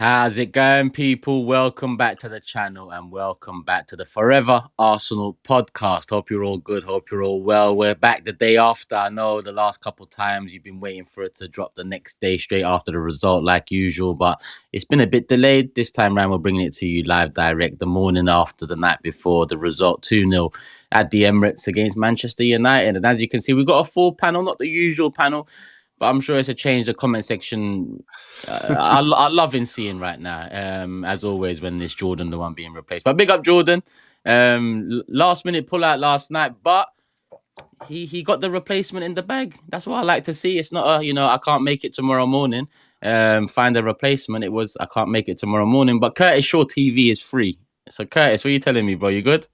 How's it going, people? Welcome back to the channel and welcome back to the Forever Arsenal podcast. Hope you're all good. Hope you're all well. We're back the day after. I know the last couple of times you've been waiting for it to drop the next day straight after the result like usual, but it's been a bit delayed. This time around, we're bringing it to you live direct the morning after the night before the result 2-0 at the Emirates against Manchester United. And as you can see, we've got a full panel, not the usual panel. But I'm sure it's a change. The comment section, I love in seeing right now. As always, when it's Jordan the one being replaced. But big up Jordan. Last minute pull out last night, but he got the replacement in the bag. That's what I like to see. It's not I can't make it tomorrow morning. Find a replacement. It was I can't make it tomorrow morning. But Curtis Shaw TV is free. So Curtis, what are you telling me, bro? You good?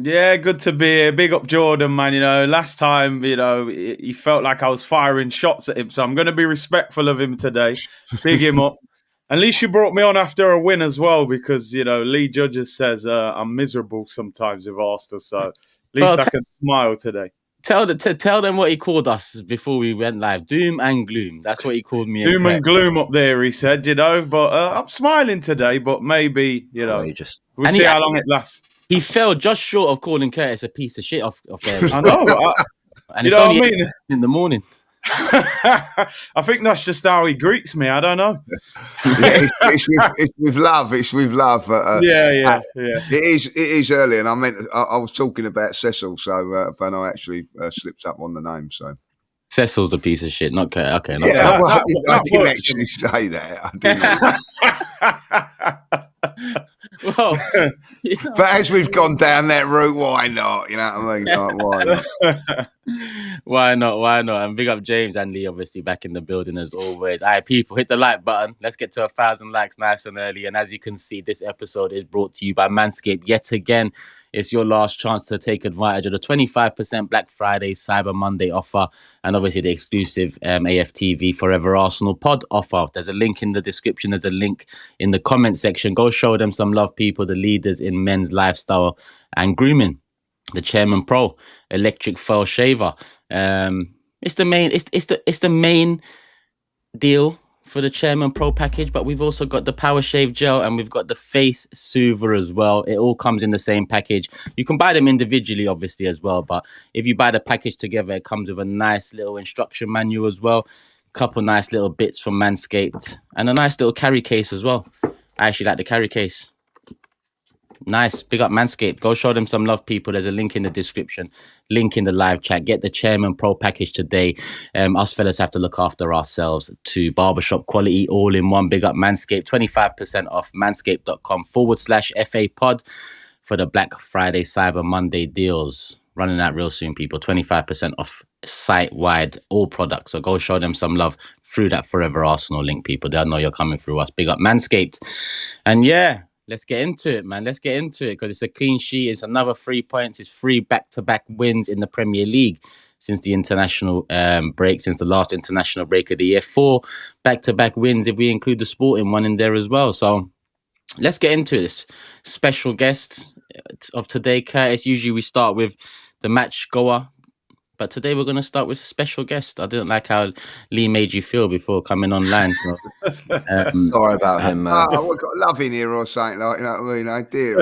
Yeah, good to be here. Big up Jordan, man. Last time, he felt like I was firing shots at him. So I'm going to be respectful of him today. Big him up. At least you brought me on after a win as well because, Lee Judges says I'm miserable sometimes with Arsenal. So at least I can smile today. Tell them what he called us before we went live. Doom and gloom. That's what he called me. Doom and gloom up there, he said, But I'm smiling today. But maybe, we'll see how long it lasts. He fell just short of calling Curtis a piece of shit off there. I know. And it's only in the morning. I think that's just how he greets me. I don't know. It's with love. It's with love. Yeah. It is early, and I was talking about Cecil, so but I actually slipped up on the name. So Cecil's a piece of shit. Not Curtis. Okay. Yeah, I didn't actually say that. Well, but as we've gone down that route, why not? You know what I mean? Why not? Why not? And big up James and Lee, obviously, back in the building as always. All right, people, hit the like button. Let's get to 1,000 likes nice and early. And as you can see, this episode is brought to you by Manscaped yet again. It's your last chance to take advantage of the 25% Black Friday Cyber Monday offer and obviously the exclusive AFTV Forever Arsenal pod offer. There's a link in the description. There's a link in the comment section. Go show them some love, people, the leaders in men's lifestyle and grooming. The Chairman Pro electric foil shaver. It's the main deal for the Chairman Pro package, but we've also got the Power Shave Gel and we've got the Face Soother as well. It all comes in the same package. You can buy them individually, obviously, as well, but if you buy the package together, it comes with a nice little instruction manual as well, couple nice little bits from Manscaped, and a nice little carry case as well. I actually like the carry case. Nice. Big up Manscaped. Go show them some love, people. There's a link in the description, link in the live chat. Get the Chairman Pro package today. Us fellas have to look after ourselves to barbershop quality all in one. Big up Manscaped. 25% off manscaped.com/FA pod for the Black Friday Cyber Monday deals. Running out real soon, people. 25% off site-wide, all products. So go show them some love through that Forever Arsenal link, people. They'll know you're coming through us. Big up Manscaped. And yeah, let's get into it, man. Let's get into it because it's a clean sheet. It's another 3 points. It's 3 back-to-back wins in the Premier League since the international break, since the last international break of the year. 4 back-to-back wins if we include the Sporting one in there as well. So let's get into this. Special guest of today, Curtis. Usually we start with the match goer, but today we're going to start with a special guest. I didn't like how Lee made you feel before coming online. So, sorry about him, man. We've got love in here or something like, you know what I mean? Oh dear.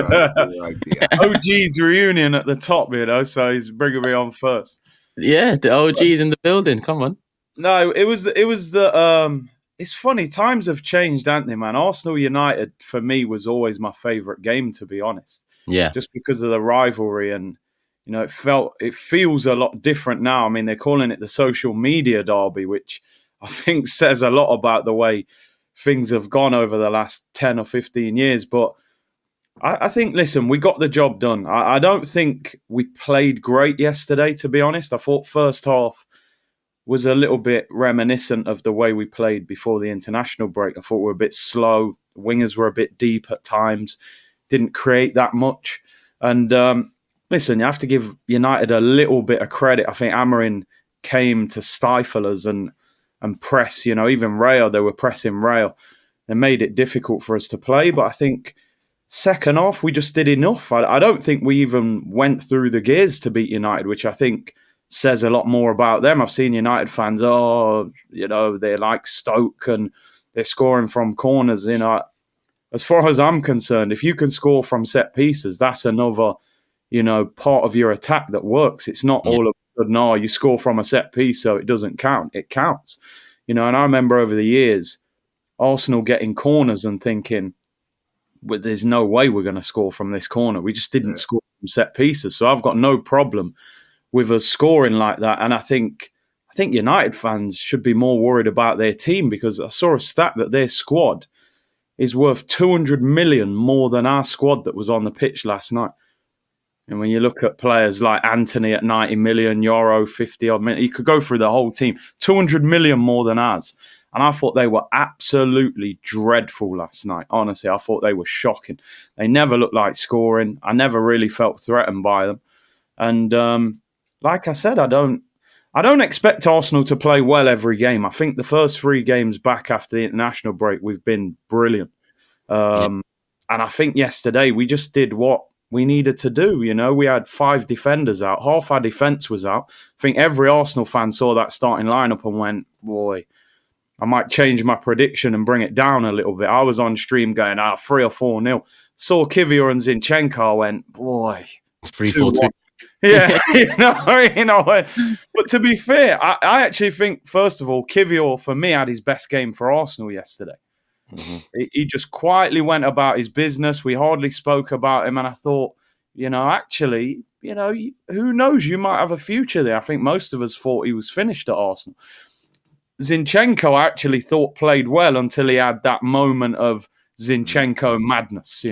OG's reunion at the top, so he's bringing me on first. Yeah, the OG's in the building. Come on. No, it was the it's funny, times have changed, haven't they, man? Arsenal United for me was always my favourite game, to be honest. Yeah. Just because of the rivalry and it feels a lot different now. I mean, they're calling it the social media derby, which I think says a lot about the way things have gone over the last 10 or 15 years. But I think, listen, we got the job done. I don't think we played great yesterday, to be honest. I thought first half was a little bit reminiscent of the way we played before the international break. I thought we were a bit slow. The wingers were a bit deep at times. Didn't create that much. And listen, you have to give United a little bit of credit. I think Amorim came to stifle us and press. Even Raya, they were pressing Raya. They made it difficult for us to play. But I think second half, we just did enough. I don't think we even went through the gears to beat United, which I think says a lot more about them. I've seen United fans, they're like Stoke and they're scoring from corners. as far as I'm concerned, if you can score from set pieces, that's another, part of your attack that works. It's not all of a sudden, you score from a set piece, so it doesn't count. It counts. And I remember over the years, Arsenal getting corners and thinking, well, there's no way we're going to score from this corner. We just didn't score from set pieces. So I've got no problem with us scoring like that. And I think United fans should be more worried about their team, because I saw a stat that their squad is worth 200 million more than our squad that was on the pitch last night. And when you look at players like Anthony at 90 million, Euro 50 odd million, you could go through the whole team, 200 million more than ours. And I thought they were absolutely dreadful last night. Honestly, I thought they were shocking. They never looked like scoring. I never really felt threatened by them. And like I said, I don't expect Arsenal to play well every game. I think the first 3 games back after the international break, we've been brilliant. And I think yesterday we just did what we needed to do. We had 5 defenders out. Half our defence was out. I think every Arsenal fan saw that starting lineup and went, boy, I might change my prediction and bring it down a little bit. I was on stream going, 3 or 4-0. Saw Kivior and Zinchenko, went, boy, 3-4-2. Yeah, But to be fair, I actually think, first of all, Kivior, for me, had his best game for Arsenal yesterday. Mm-hmm. He just quietly went about his business. We hardly spoke about him. And I thought, actually, who knows? You might have a future there. I think most of us thought he was finished at Arsenal. Zinchenko, I actually thought played well until he had that moment of Zinchenko madness,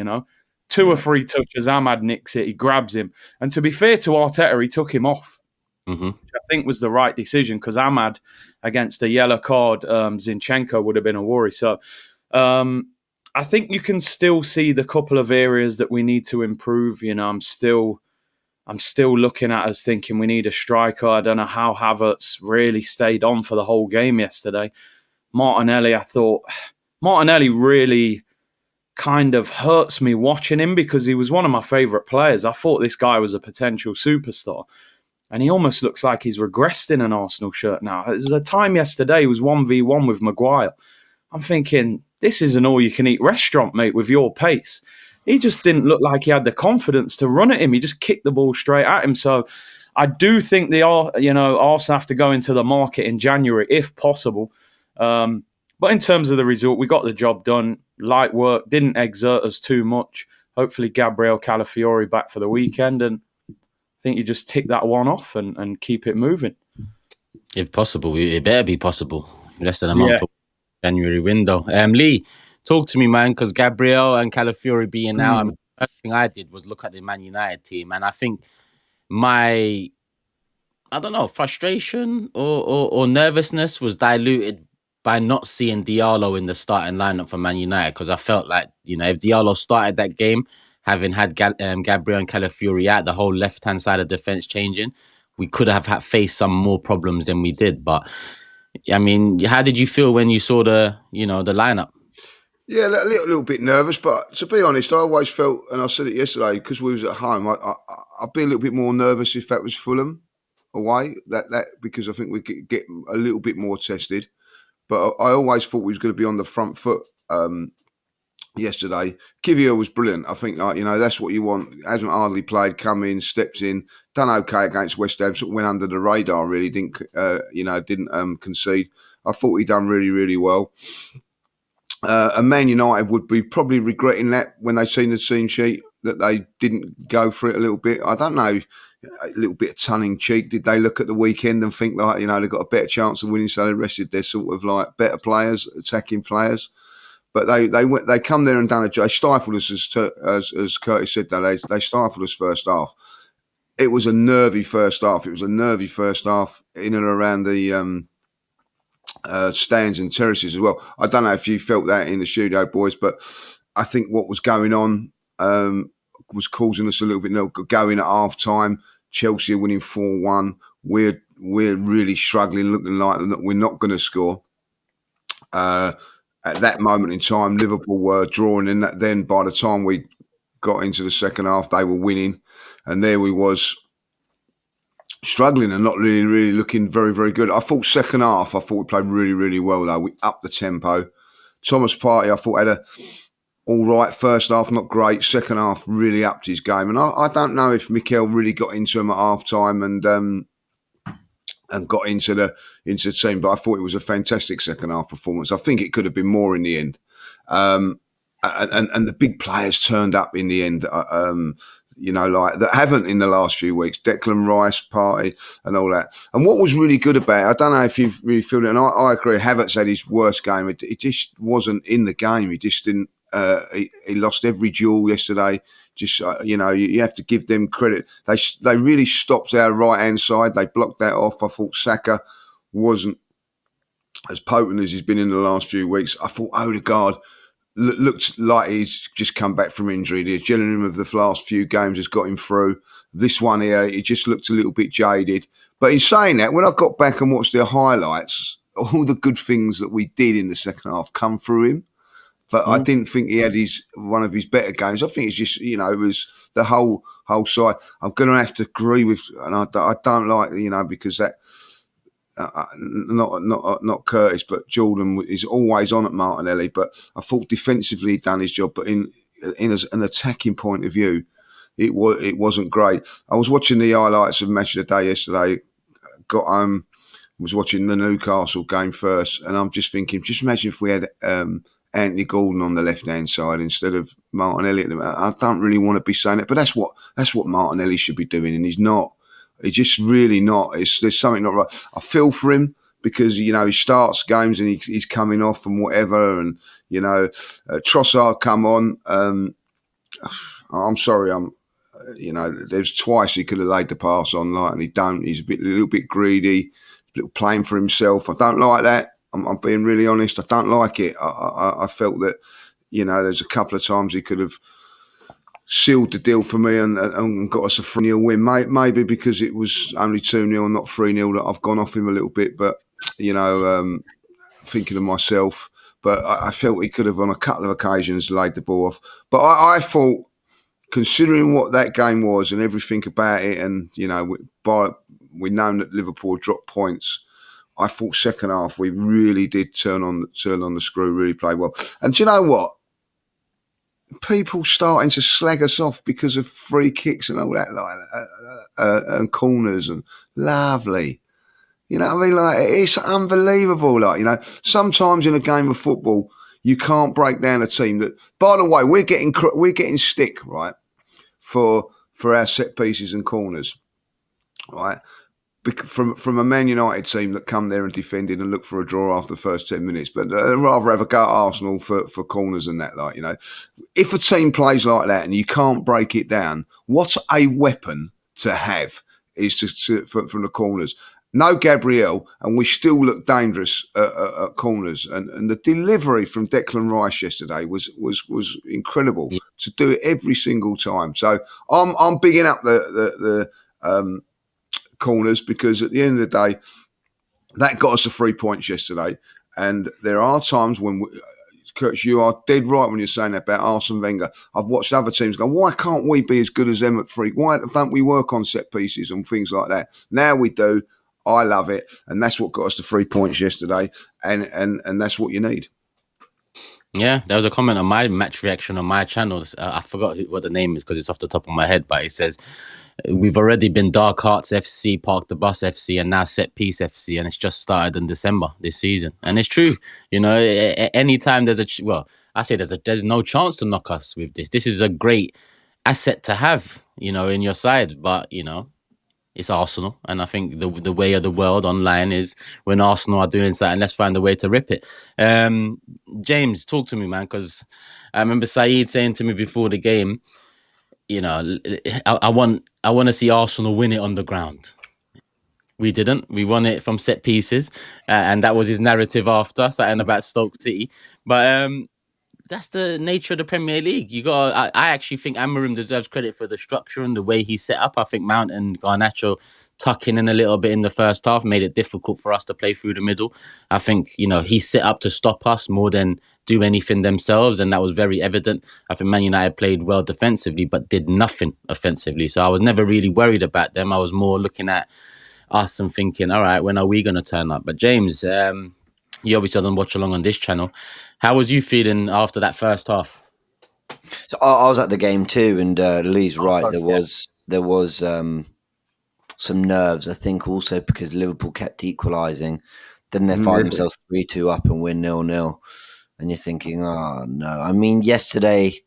2 or 3 touches, Ahmad nicks it, he grabs him. And to be fair to Arteta, he took him off, which I think was the right decision, because Ahmad, against a yellow card, Zinchenko would have been a worry. So I think you can still see the couple of areas that we need to improve. I'm still looking at us thinking we need a striker. I don't know how Havertz really stayed on for the whole game yesterday. Martinelli, I thought Martinelli really kind of hurts me watching him, because he was one of my favourite players. I thought this guy was a potential superstar, and he almost looks like he's regressed in an Arsenal shirt now. There's a time yesterday he was 1v1 with Maguire. I'm thinking, this is an all-you-can-eat restaurant, mate, with your pace. He just didn't look like he had the confidence to run at him. He just kicked the ball straight at him. So I do think Arsenal have to go into the market in January, if possible. But in terms of the result, we got the job done. Light work, didn't exert us too much. Hopefully Gabriel Calafiori back for the weekend. And I think you just tick that one off and keep it moving. If possible, it better be possible. Less than a month for January window. Lee, talk to me, man, because Gabriel and Calafiori being out, the first thing I did was look at the Man United team, and I think my, frustration or nervousness was diluted by not seeing Diallo in the starting lineup for Man United, because I felt like, if Diallo started that game, having had Gabriel and Calafiori out, the whole left-hand side of defence changing, we could have faced some more problems than we did. But, I mean, how did you feel when you saw the lineup? Yeah, a little bit nervous, but to be honest, I always felt, and I said it yesterday, because we was at home, I'd be a little bit more nervous if that was Fulham away, that because I think we could get a little bit more tested. But I always thought we was going to be on the front foot yesterday. Kivior was brilliant. I think, that's what you want. Hasn't hardly played, come in, steps in, done okay against West Ham, sort of went under the radar, really, didn't concede. I thought he done really, really well. And Man United would be probably regretting that when they've seen the team sheet, that they didn't go for it a little bit. I don't know, a little bit of tongue-in-cheek. Did they look at the weekend and think like, they've got a better chance of winning, so they rested their sort of like better players, attacking players? But they come there and done a job. They stifled us, as Curtis said, they stifled us first half. It was a nervy first half. It was a nervy first half in and around the stands and terraces as well. I don't know if you felt that in the studio, boys, but I think what was going on was causing us a little bit going at half time. Chelsea are winning 4-1. We're really struggling, looking like we're not going to score. At that moment in time, Liverpool were drawing in. Then by the time we got into the second half, they were winning, and there we was struggling and not really looking very, very good. I thought second half, we played really, really well though. We upped the tempo. Thomas Partey, I thought, had all right. First half, not great. Second half, really upped his game. And I don't know if Mikel really got into him at half time and got into the team, but I thought it was a fantastic second half performance. I think it could have been more in the end. And the big players turned up in the end, like that haven't in the last few weeks. Declan Rice, Partey, and all that. And what was really good about it, I don't know if you've really felt it, and I agree, Havertz had his worst game. It just wasn't in the game. He just didn't. He lost every duel yesterday. Just you have to give them credit. They really stopped our right hand side. They blocked that off. I thought Saka wasn't as potent as he's been in the last few weeks. I thought Odegaard looked like he's just come back from injury. The adrenaline of the last few games has got him through. This one here, he just looked a little bit jaded. But in saying that, when I got back and watched their highlights, all the good things that we did in the second half come through him. But I didn't think he had one of his better games. I think it's just, it was the whole side. I'm going to have to agree with, and I don't like, because that, not Curtis, but Jordan is always on at Martinelli. But I thought defensively he'd done his job. But in an attacking point of view, it wasn't great. I was watching the highlights of Match of the Day yesterday. Got home, was watching the Newcastle game first, and I'm just thinking, just imagine if we had Anthony Gordon on the left-hand side instead of Martinelli. I don't really want to be saying it, but that's what Martinelli should be doing, and he's not. He's just really not. There's something not right. I feel for him because, he starts games and he's coming off and whatever, and, Trossard come on. I'm sorry, there's twice he could have laid the pass on, and he don't. He's a little bit greedy, a little playing for himself. I don't like that. I'm being really honest. I don't like it. I felt that, there's a couple of times he could have sealed the deal for me and got us a 3-0 win. Maybe because it was only 2-0, not 3-0, that I've gone off him a little bit. But, thinking of myself. But I felt he could have, on a couple of occasions, laid the ball off. But I thought, considering what that game was and everything about it, and, we know that Liverpool dropped points, I thought second half we really did turn on the screw, really played well. And do you know what? People starting to slag us off because of free kicks and all that, and corners, and lovely. You know what I mean? Like, it's unbelievable. Like, sometimes in a game of football, you can't break down a team that. By the way, we're getting stick, right, for our set pieces and corners, right. From a Man United team that come there and defended and looked for a draw after the first 10 minutes, but rather have a go at Arsenal for corners and that. If a team plays like that and you can't break it down, what a weapon to have is from the corners. No Gabriel, and we still look dangerous at corners. And the delivery from Declan Rice yesterday was incredible, to do it every single time. So I'm bigging up the corners, because at the end of the day, that got us the 3 points yesterday. And there are times when, Curtis, you are dead right when you're saying that about Arsene Wenger. I've watched other teams go, why can't we be as good as them at free? Why don't we work on set pieces and things like that? Now we do. I love it. And that's what got us the 3 points yesterday. And that's what you need. Yeah, there was a comment on my match reaction on my channel. I forgot what the name is because it's off the top of my head, but it says, we've already been Dark Hearts FC, Park the Bus FC, and now Set Piece FC, and it's just started in December this season. And it's true, anytime there's there's no chance to knock us with this. This is a great asset to have, in your side, but it's Arsenal, and I think the way of the world online is when Arsenal are doing something, let's find a way to rip it. James, talk to me, man, because I remember Saeed saying to me before the game, I want to see Arsenal win it on the ground. We didn't. We won it from set pieces, and that was his narrative after, something about Stoke City. But that's the nature of the Premier League. I actually think Amorim deserves credit for the structure and the way he set up. I think Mount and Garnacho tucking in a little bit in the first half made it difficult for us to play through the middle. I think, he set up to stop us more than do anything themselves, and that was very evident. I think Man United played well defensively, but did nothing offensively. So I was never really worried about them. I was more looking at us and thinking, all right, when are we going to turn up? But James, you obviously don't watch along on this channel. How was you feeling after that first half? So I was at the game too, and Lee's right. There was some nerves, I think, also because Liverpool kept equalising. Then they find themselves 3-2 up and win 0-0. And you're thinking, oh, no. I mean, yesterday,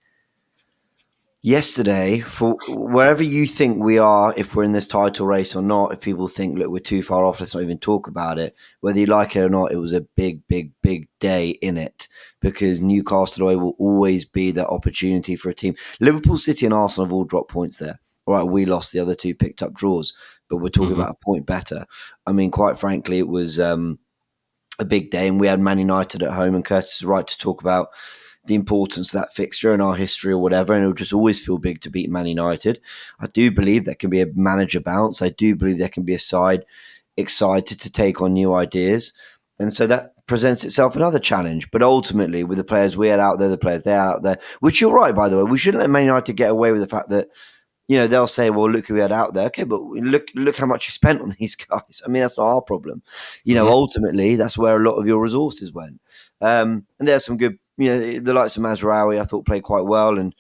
for wherever you think we are, if we're in this title race or not, if people think, look, we're too far off, let's not even talk about it. Whether you like it or not, it was a big, big, big day in it, because Newcastle away will always be the opportunity for a team. Liverpool, City and Arsenal have all dropped points there. All right, we lost, the other two picked up draws, but we're talking about a point better. I mean, quite frankly, it was a big day, and we had Man United at home, and Curtis is right to talk about the importance of that fixture in our history or whatever, and it'll just always feel big to beat Man United. I do believe there can be a manager bounce. I do believe there can be a side excited to take on new ideas, and so that presents itself another challenge. But ultimately, with the players we had out there, the players they had out there, which you're right, by the way, we shouldn't let Man United get away with the fact that, you know, they'll say, well, look who we had out there. Okay, but look how much you spent on these guys. I mean, that's not our problem. You know, ultimately, that's where a lot of your resources went. And there's some good, you know, the likes of Mazraoui, I thought, played quite well. And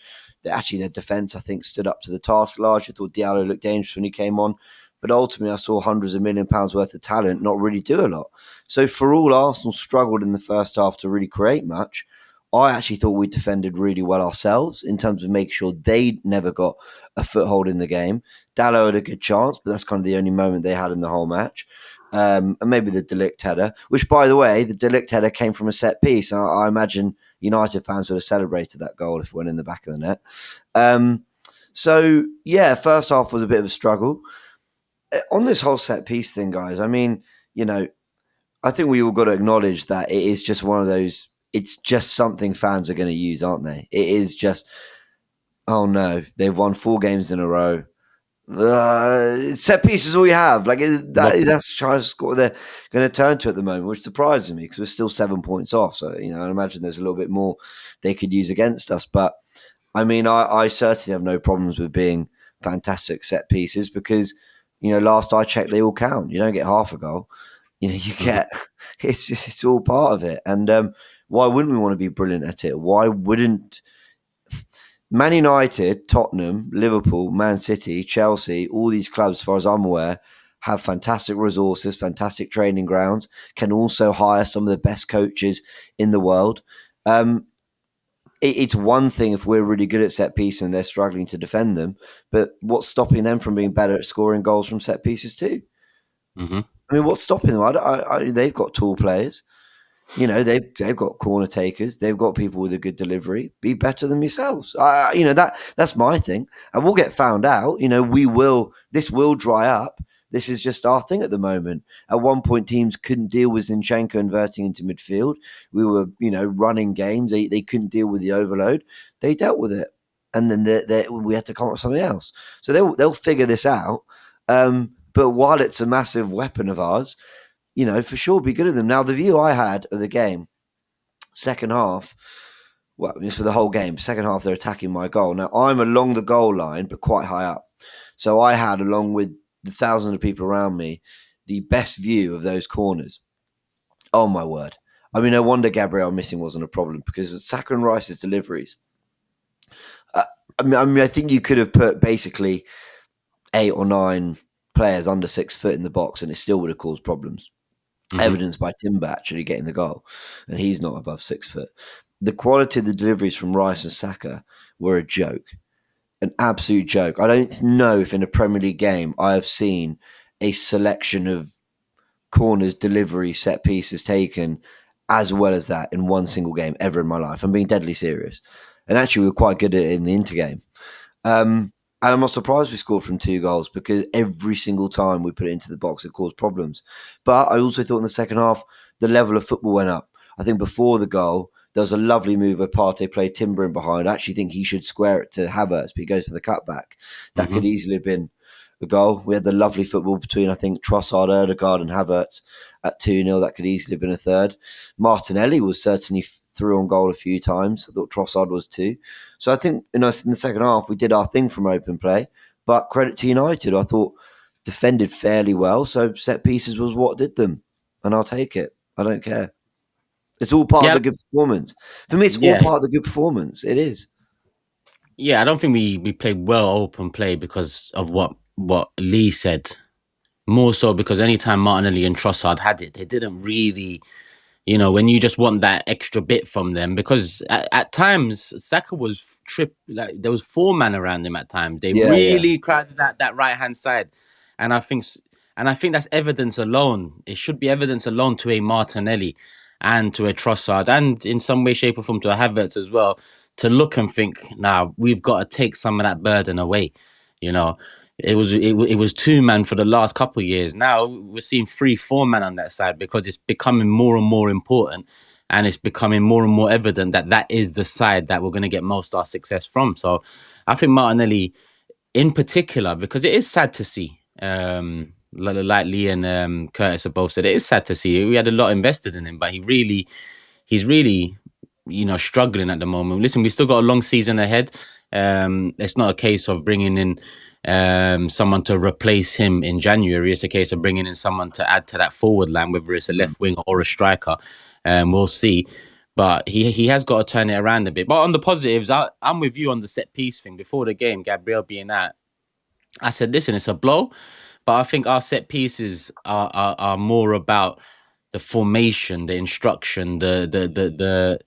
actually, their defence, I think, stood up to the task largely. I thought Diallo looked dangerous when he came on. But ultimately, I saw hundreds of £1 million worth of talent not really do a lot. So for all Arsenal struggled in the first half to really create much, I actually thought we defended really well ourselves in terms of making sure they never got a foothold in the game. Dallo had a good chance, but that's kind of the only moment they had in the whole match. And maybe the De Ligt header, which, by the way, the De Ligt header came from a set piece. I imagine United fans would have celebrated that goal if it went in the back of the net. So, yeah, first half was a bit of a struggle. On this whole set piece thing, guys, I mean, you know, I think we all got to acknowledge that it is just one of those, it's just something fans are going to use, aren't they? It is just, oh no, they've won 4 games in a row. Set pieces all we have. Like that's China's what they're going to turn to at the moment, which surprises me because we're still 7 points off. So, you know, I imagine there's a little bit more they could use against us. But I mean, I certainly have no problems with being fantastic set pieces because, you know, last I checked, they all count. You don't get half a goal. You know, you get it's all part of it. And why wouldn't we want to be brilliant at it? Why wouldn't Man United, Tottenham, Liverpool, Man City, Chelsea, all these clubs, as far as I'm aware, have fantastic resources, fantastic training grounds, can also hire some of the best coaches in the world. It's one thing if we're really good at set pieces and they're struggling to defend them, but what's stopping them from being better at scoring goals from set pieces too? I mean, what's stopping them? They've got tall players. You know, they've got corner takers. They've got people with a good delivery. Be better than yourselves. You know, that's my thing. And we'll get found out. You know, this will dry up. This is just our thing at the moment. At one point, teams couldn't deal with Zinchenko inverting into midfield. We were, you know, running games. They couldn't deal with the overload. They dealt with it. And then we had to come up with something else. So they'll figure this out. But while it's a massive weapon of ours, you know, for sure be good at them. Now, the view I had of the game, second half, well, just for the whole game, second half, they're attacking my goal. Now, I'm along the goal line, but quite high up. So I had, along with the thousands of people around me, the best view of those corners. Oh, my word. I mean, no wonder Gabriel missing wasn't a problem because with Saka and Rice's deliveries, I think you could have put basically 8 or 9 players under 6 foot in the box and it still would have caused problems. Evidenced by Timber actually getting the goal, and he's not above 6 foot. The quality of the deliveries from Rice and Saka were a joke, an absolute joke. I don't know if in a Premier League game I have seen a selection of corners, delivery, set pieces taken as well as that in one single game ever in my life. I'm being deadly serious. And actually, we were quite good at it in the Inter game. And I'm not surprised we scored from 2 goals because every single time we put it into the box, it caused problems. But I also thought in the second half, the level of football went up. I think before the goal, there was a lovely move where Partey played Timber in behind. I actually think he should square it to Havertz, but he goes for the cutback. That could easily have been a goal. We had the lovely football between, I think, Trossard, Ødegaard and Havertz at 2-0. That could easily have been a third. Martinelli was certainly through on goal a few times. I thought Trossard was too. So I think in the second half, we did our thing from open play. But credit to United, I thought defended fairly well. So set pieces was what did them. And I'll take it. I don't care. It's all part of the good performance. For me, it's all part of the good performance. It is. Yeah, I don't think we played well open play because of what Lee said. More so because anytime Martinelli and Trossard had it, they didn't really, when you just want that extra bit from them, because at times Saka was like there was 4 man around him at times. They Yeah. really crowded that right hand side, and I think that's evidence alone. It should be evidence alone to a Martinelli and to a Trossard, and in some way, shape, or form to a Havertz as well, to look and think, now we've got to take some of that burden away. You know, it was 2 man for the last couple of years. Now we're seeing 3-4 man on that side because it's becoming more and more important, and it's becoming more and more evident that is the side that we're going to get most of our success from. So I think Martinelli, in particular, because it is sad to see. Like Lee and Curtis have both said, it is sad to see. We had a lot invested in him, but he's really, struggling at the moment. Listen, we still got a long season ahead. It's not a case of bringing in someone to replace him in January. It's a case of bringing in someone to add to that forward line, whether it's a left winger or a striker. We'll see. But he has got to turn it around a bit. But on the positives, I'm with you on the set piece thing. Before the game, Gabriel being out, I said, listen, it's a blow. But I think our set pieces are more about the formation, the instruction, the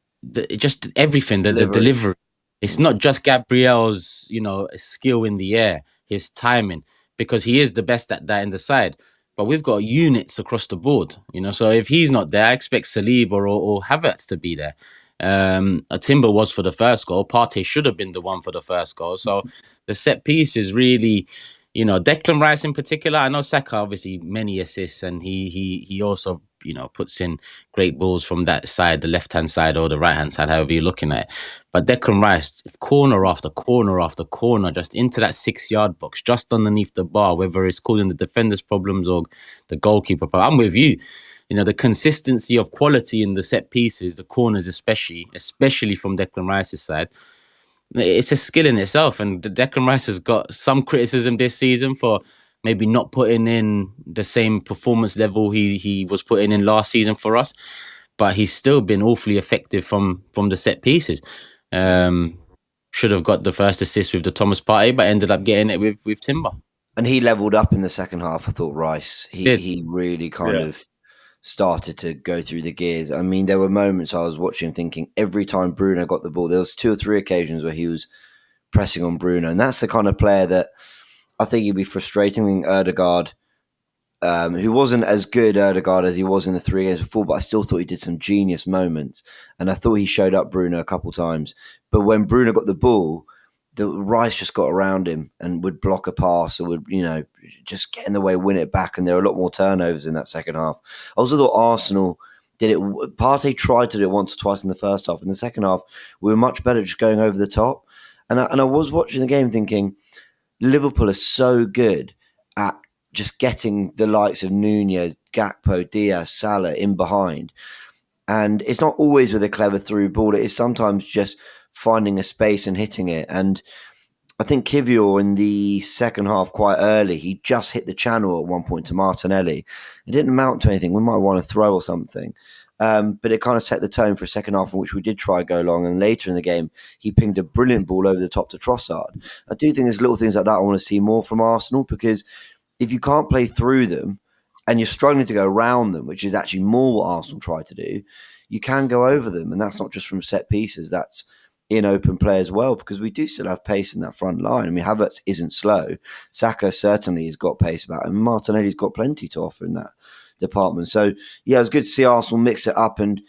just everything, the delivery. It's not just Gabriel's, skill in the air, his timing, because he is the best at that in the side. But we've got units across the board, So if he's not there, I expect Saliba or Havertz to be there. A Timber was for the first goal. Partey should have been the one for the first goal. So the set piece is really, Declan Rice in particular. I know Saka obviously many assists, and he also puts in great balls from that side, the left hand side or the right hand side, however you're looking at it. But Declan Rice, corner after corner after corner, just into that 6-yard box, just underneath the bar, whether it's causing the defenders problems or the goalkeeper. But I'm with you. The consistency of quality in the set pieces, the corners especially from Declan Rice's side, it's a skill in itself. And Declan Rice has got some criticism this season for maybe not putting in the same performance level he was putting in last season for us, but he's still been awfully effective from the set pieces. Should have got the first assist with the Thomas Partey, but ended up getting it with Timber. And he leveled up in the second half. I thought Rice, he really kind of started to go through the gears. I mean, there were moments I was watching thinking every time Bruno got the ball, there was 2 or 3 occasions where he was pressing on Bruno. And that's the kind of player that I think he'd be frustrating. I think Ødegaard, who wasn't as good, Ødegaard, as he was in the 3 games before, but I still thought he did some genius moments. And I thought he showed up Bruno a couple times. But when Bruno got the ball, the Rice just got around him and would block a pass or would, just get in the way, win it back. And there were a lot more turnovers in that second half. I also thought Arsenal did it. Partey tried to do it once or twice in the first half. In the second half, we were much better just going over the top. And I was watching the game thinking, Liverpool are so good at just getting the likes of Nunez, Gakpo, Diaz, Salah in behind. And it's not always with a clever through ball. It is sometimes just finding a space and hitting it. And I think Kivior in the second half quite early, he just hit the channel at one point to Martinelli. It didn't amount to anything. We might want to throw or something. But it kind of set the tone for a second half in which we did try to go long. And later in the game, he pinged a brilliant ball over the top to Trossard. I do think there's little things like that I want to see more from Arsenal, because if you can't play through them and you're struggling to go around them, which is actually more what Arsenal try to do, you can go over them. And that's not just from set pieces. That's in open play as well, because we do still have pace in that front line. I mean, Havertz isn't slow. Saka certainly has got pace about him. Martinelli's got plenty to offer in that department. So, yeah, it was good to see Arsenal mix it up. And,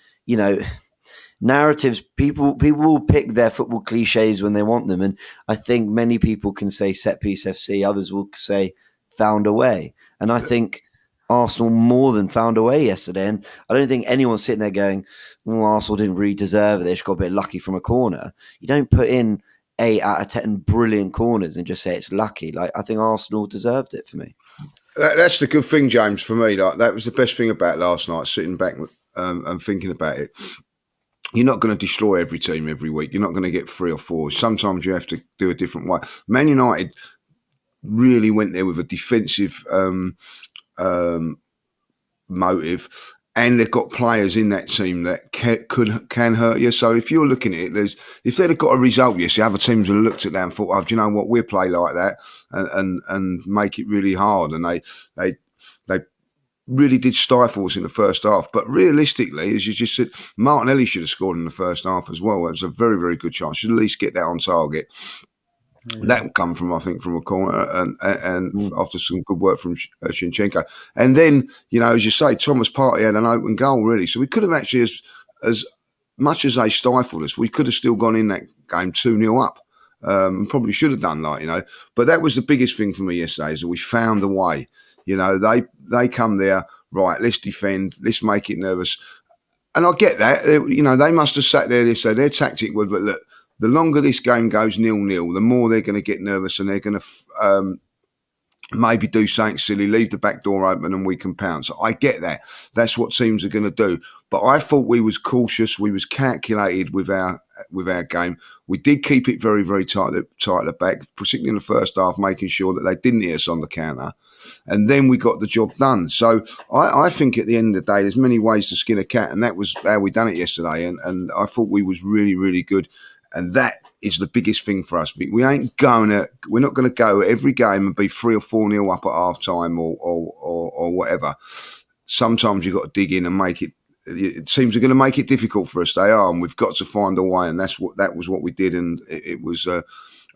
narratives, people will pick their football cliches when they want them. And I think many people can say set piece FC. Others will say found a way. And I think Arsenal more than found a way yesterday. And I don't think anyone's sitting there going, well, Arsenal didn't really deserve it. They just got a bit lucky from a corner. You don't put in 8 out of 10 brilliant corners and just say it's lucky. Like, I think Arsenal deserved it for me. That's the good thing, James, for me. Like, that was the best thing about last night, sitting back and thinking about it. You're not going to destroy every team every week. You're not going to get 3 or 4. Sometimes you have to do a different way. Man United really went there with a defensive motive. and they've got players in that team that can hurt you. So if you're looking at it, if they'd have got a result yesterday, other teams would have looked at that and thought, "Oh, do you know what? We'll play like that and make it really hard." And they really did stifle us in the first half. But realistically, as you just said, Martinelli should have scored in the first half as well. It was a very, very good chance. Should at least get that on target. That would come from, I think, from a corner and after some good work from Zinchenko. And then, as you say, Thomas Partey had an open goal, really. So we could have actually, as much as they stifled us, we could have still gone in that game 2-0 up. Probably should have done But that was the biggest thing for me yesterday, is that we found a way. They come there, right, let's defend, let's make it nervous. And I get that. They must have sat there, so their tactic was, but look, the longer this game goes 0-0, the more they're going to get nervous and they're going to maybe do something silly, leave the back door open and we can pounce. I get that. That's what teams are going to do. But I thought we was cautious. We was calculated with our game. We did keep it very, very tight at the back, particularly in the first half, making sure that they didn't hit us on the counter. And then we got the job done. So I think at the end of the day, there's many ways to skin a cat. And that was how we done it yesterday. And I thought we was really, really good. And that is the biggest thing for us. We're not going to go every game and be 3 or 4-0 up at half time or whatever. Sometimes you've got to dig in and make it. Teams are going to make it difficult for us. They are, and we've got to find a way. And that was what we did. And it was, I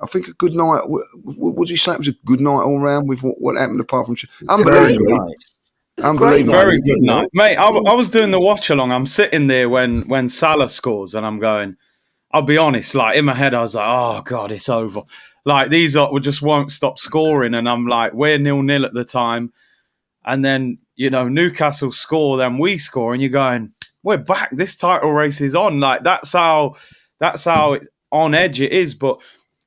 think, a good night. Would you say it was a good night all round with what happened apart from unbelievable? Unbelievable. Very good night, mate. I was doing the watch along. I'm sitting there when Salah scores, and I'm going. I'll be honest, like in my head, I was like, oh, God, it's over. Like these just won't stop scoring. And I'm like, we're 0-0 at the time. And then, Newcastle score, then we score. And you're going, we're back. This title race is on. Like that's how it's on edge it is. But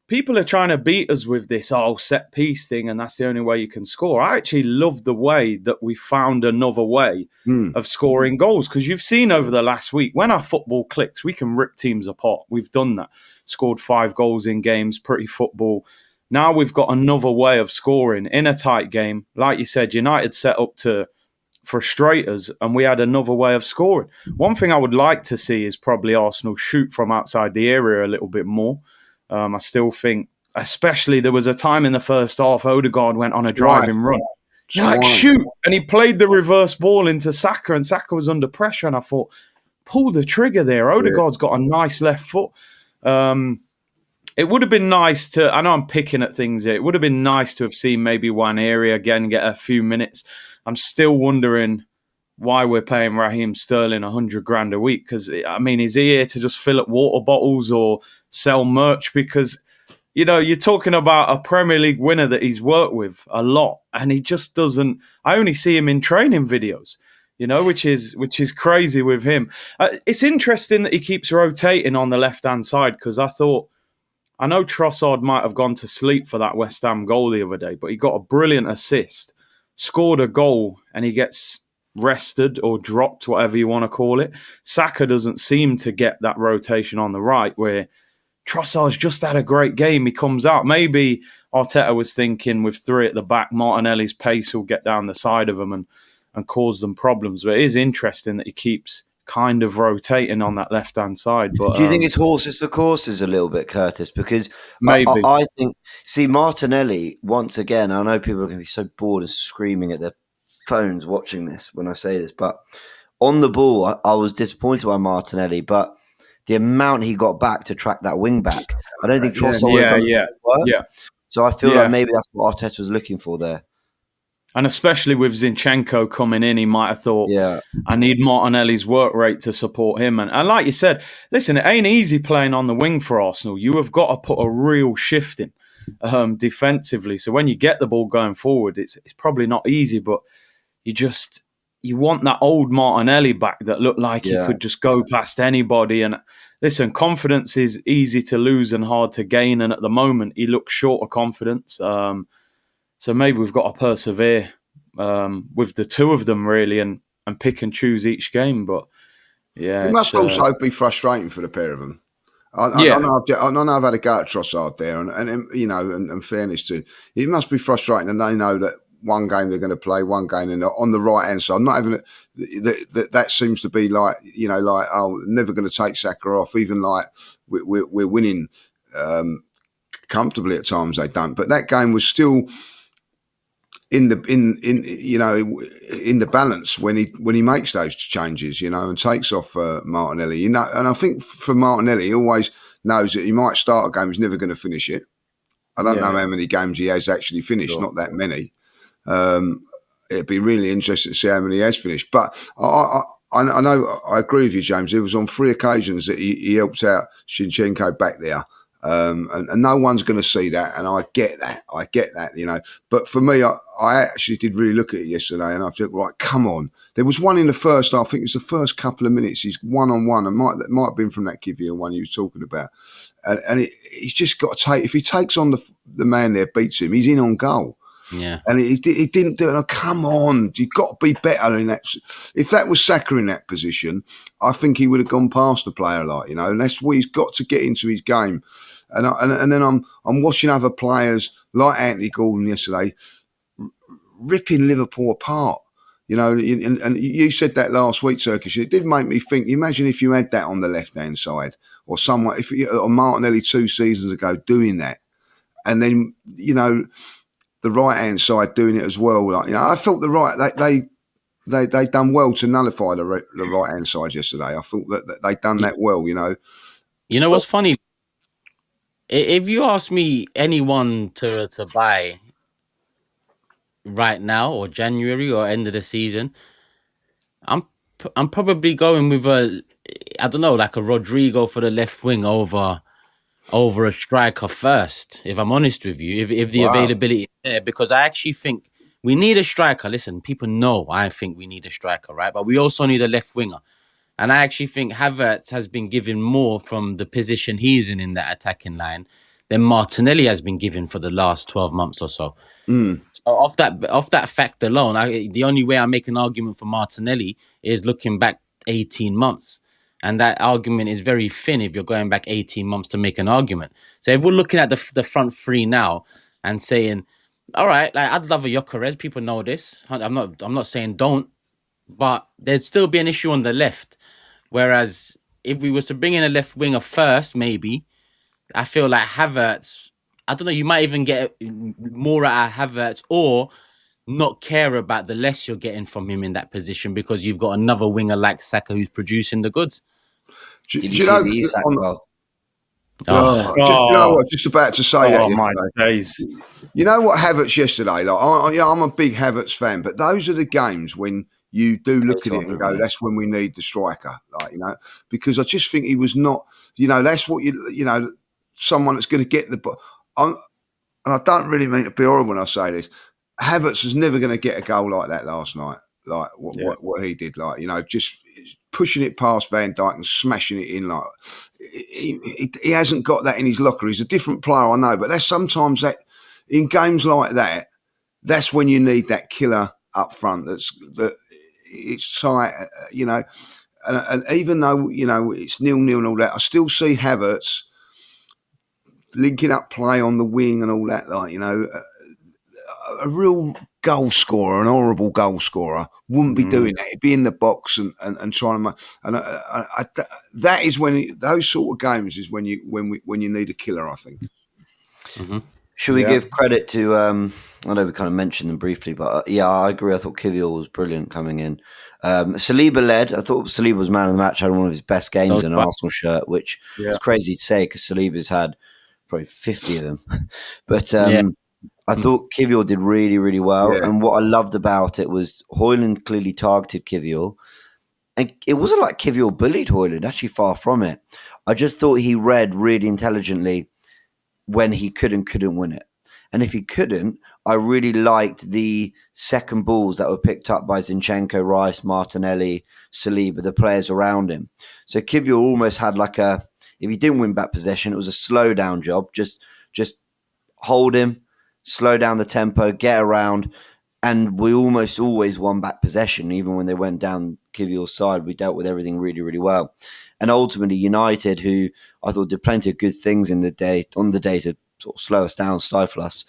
people are trying to beat us with this set piece thing. And that's the only way you can score. I actually love the way that we found another way of scoring goals. Because you've seen over the last week, when our football clicks, we can rip teams apart. We've done that. Scored 5 goals in games, pretty football. Now we've got another way of scoring in a tight game. Like you said, United set up to frustrate us, and we had another way of scoring. One thing I would like to see is probably Arsenal shoot from outside the area a little bit more. I still think, especially there was a time in the first half, Odegaard went on a driving run. You're like, shoot. And he played the reverse ball into Saka, and Saka was under pressure. And I thought, pull the trigger there. Odegaard's got a nice left foot. It would have been nice to, I know I'm picking at things here. It would have been nice to have seen maybe one area again, get a few minutes. I'm still wondering why we're paying Raheem Sterling $100,000 a week. Because, is he here to just fill up water bottles or sell merch? Because, you're talking about a Premier League winner that he's worked with a lot, and he just doesn't. I only see him in training videos, which is crazy with him. It's interesting that he keeps rotating on the left-hand side, because I know Trossard might have gone to sleep for that West Ham goal the other day, but he got a brilliant assist, scored a goal, and he gets rested or dropped, whatever you want to call it. Saka doesn't seem to get that rotation on the right, where Trossard's just had a great game. He comes out. Maybe Arteta was thinking with 3 at the back, Martinelli's pace will get down the side of them and cause them problems. But it is interesting that he keeps kind of rotating on that left-hand side. But do you think it's horses for courses a little bit, Curtis? Because maybe. I think, Martinelli, once again, I know people are going to be so bored and screaming at their phones watching this when I say this, but on the ball, I was disappointed by Martinelli, but the amount he got back to track that wing back, I don't think Trossard would have done work. So I feel like maybe that's what Arteta was looking for there. And especially with Zinchenko coming in, he might have thought, I need Martinelli's work rate to support him. And like you said, listen, it ain't easy playing on the wing for Arsenal. You have got to put a real shift in defensively. So when you get the ball going forward, it's probably not easy, but you want that old Martinelli back that looked like he could just go past anybody. And listen, confidence is easy to lose and hard to gain. And at the moment, he looks short of confidence. So maybe we've got to persevere with the two of them, really, and pick and choose each game. But it must also be frustrating for the pair of them. I know I've had a go at Trossard there, and fairness to, it must be frustrating, and they know that one game they're going to play, one game they're not. On the right hand side, I'm not having that seems to be like, never going to take Saka off, even like we're winning comfortably at times they don't. But that game was still in the balance when he makes those changes, and takes off Martinelli. And I think for Martinelli, he always knows that he might start a game, he's never going to finish it. I don't know how many games he has actually finished, not that many. It'd be really interesting to see how many he has finished. But I know, I agree with you, James. It was on 3 occasions that he helped out Zinchenko back there. And no one's going to see that, and I get that, But for me, I actually did really look at it yesterday, and I thought, right, come on. There was one in the first half. I think it was the first couple of minutes. He's one-on-one, and that might have been from that Kivior one you were talking about. And he's just got to take. If he takes on the man there, beats him, he's in on goal. Yeah, and he didn't do it. Oh, come on, you've got to be better in that. If that was Saka in that position, I think he would have gone past the player, And that's what he's got to get into his game. And then I'm watching other players like Anthony Gordon yesterday ripping Liverpool apart. And you said that last week, Turkish. It did make me think. Imagine if you had that on the left hand side, or someone, or Martinelli 2 seasons ago doing that, and then the right hand side doing it as well. I felt they done well to nullify the right hand side yesterday. I thought that they done that well. You know what's funny? If you ask me anyone to buy right now or January or end of the season, I'm probably going with like a Rodrigo for the left wing over a striker first, if I'm honest with you, if the availability is there, because I actually think we need a striker. Listen, people know I think we need a striker, right? But we also need a left winger. And I actually think Havertz has been given more from the position he's in that attacking line than Martinelli has been given for the last 12 months or so. So off that fact alone, the only way I make an argument for Martinelli is looking back 18 months. And that argument is very thin if you're going back 18 months to make an argument. So if we're looking at the front three now and saying, all right, like I'd love a Gyökeres, people know this. I'm not saying don't, but there'd still be an issue on the left. Whereas if we were to bring in a left winger first, maybe, I feel like Havertz, I don't know, you might even get more out of Havertz or not care about the less you're getting from him in that position because you've got another winger like Saka who's producing the goods. Did you see the Isak goal? You know what? Just about to say that. My days. You know what, Havertz yesterday? I'm a big Havertz fan, but those are the games when you do look at it and go, that's when we need the striker, because I just think he was not, that's what someone that's going to get the. And I don't really mean to be horrible when I say this. Havertz is never going to get a goal like that last night, like what he did, just pushing it past Van Dijk and smashing it in. Like he hasn't got that in his locker. He's a different player, I know, but that's sometimes that in games like that, that's when you need that killer up front. It's tight, and even though it's 0-0 and all that, I still see Havertz linking up play on the wing and all that, a real goal scorer, an horrible goal scorer, wouldn't be doing that. He'd be in the box and trying to. And that is when those sort of games is when you need a killer, I think. Mm-hmm. Should we give credit to? I know we kind of mentioned them briefly, but I agree. I thought Kivior was brilliant coming in. Saliba led. I thought Saliba was man of the match. Had one of his best games in an Arsenal shirt, which is crazy to say because Saliba's had probably 50 of them. But I thought Kivior did really, really well. Yeah. And what I loved about it was Højlund clearly targeted Kivior. And it wasn't like Kivior bullied Højlund, actually far from it. I just thought he read really intelligently when he could and couldn't win it. And if he couldn't, I really liked the second balls that were picked up by Zinchenko, Rice, Martinelli, Saliba, the players around him. So Kivior almost had if he didn't win back possession, it was a slow down job. Just hold him, slow down the tempo, get around. And we almost always won back possession. Even when they went down Kivior's side, we dealt with everything really, really well. And ultimately, United, who I thought did plenty of good things on the day to sort of slow us down, stifle us,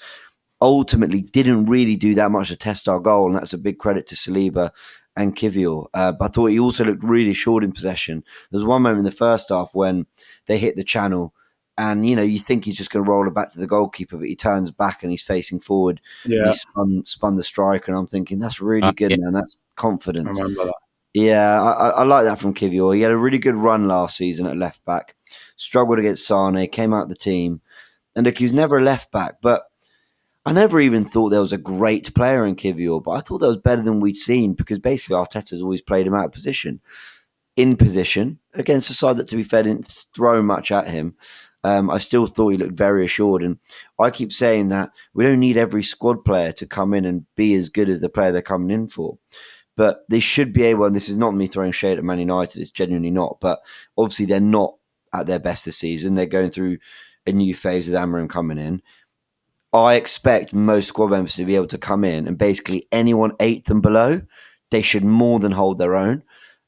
ultimately didn't really do that much to test our goal, and that's a big credit to Saliba and Kivior. But I thought he also looked really short in possession. There was one moment in the first half when they hit the channel, and you think he's just going to roll it back to the goalkeeper, but he turns back and he's facing forward, and he spun the striker, and I'm thinking that's really good, man. That's confidence. I remember that. Yeah, I like that from Kivior. He had a really good run last season at left back, struggled against Sane, came out of the team, and look, he was never a left back, but I never even thought there was a great player in Kivior, but I thought that was better than we'd seen, because basically Arteta's always played him out of position, in position, against a side that, to be fair, didn't throw much at him. I still thought he looked very assured, and I keep saying that we don't need every squad player to come in and be as good as the player they're coming in for. But they should be able, and this is not me throwing shade at Man United, it's genuinely not, but obviously they're not at their best this season. They're going through a new phase with Amarim coming in. I expect most squad members to be able to come in, and basically anyone 8th and below, they should more than hold their own.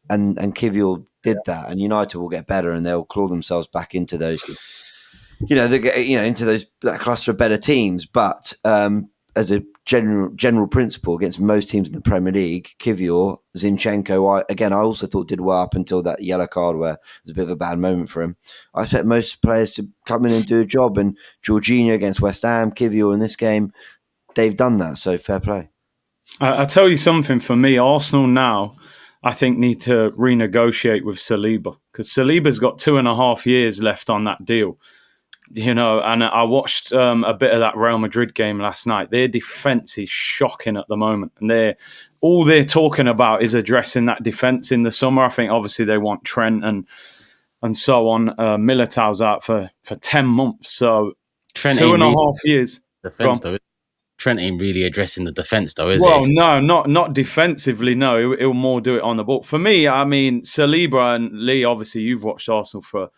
And Kivior did that, and United will get better, and they'll claw themselves back into those, into that cluster of better teams. But as a general principle against most teams in the Premier League, Kivior, Zinchenko, I also thought did well up until that yellow card where it was a bit of a bad moment for him. I expect most players to come in and do a job, and Jorginho against West Ham, Kivior in this game, they've done that, so fair play. I tell you something, for me, Arsenal now, I think, need to renegotiate with Saliba, because Saliba's got 2.5 years left on that deal. And I watched a bit of that Real Madrid game last night. Their defence is shocking at the moment. And all they're talking about is addressing that defence in the summer. I think obviously they want Trent and so on. Militao's out for 10 months. So Trent 2.5 years. Defence, though. Trent ain't really addressing the defence, though, is well, it? Well, no, not defensively. No, he'll more do it on the ball. For me, I mean, Saliba and Lee, obviously you've watched Arsenal for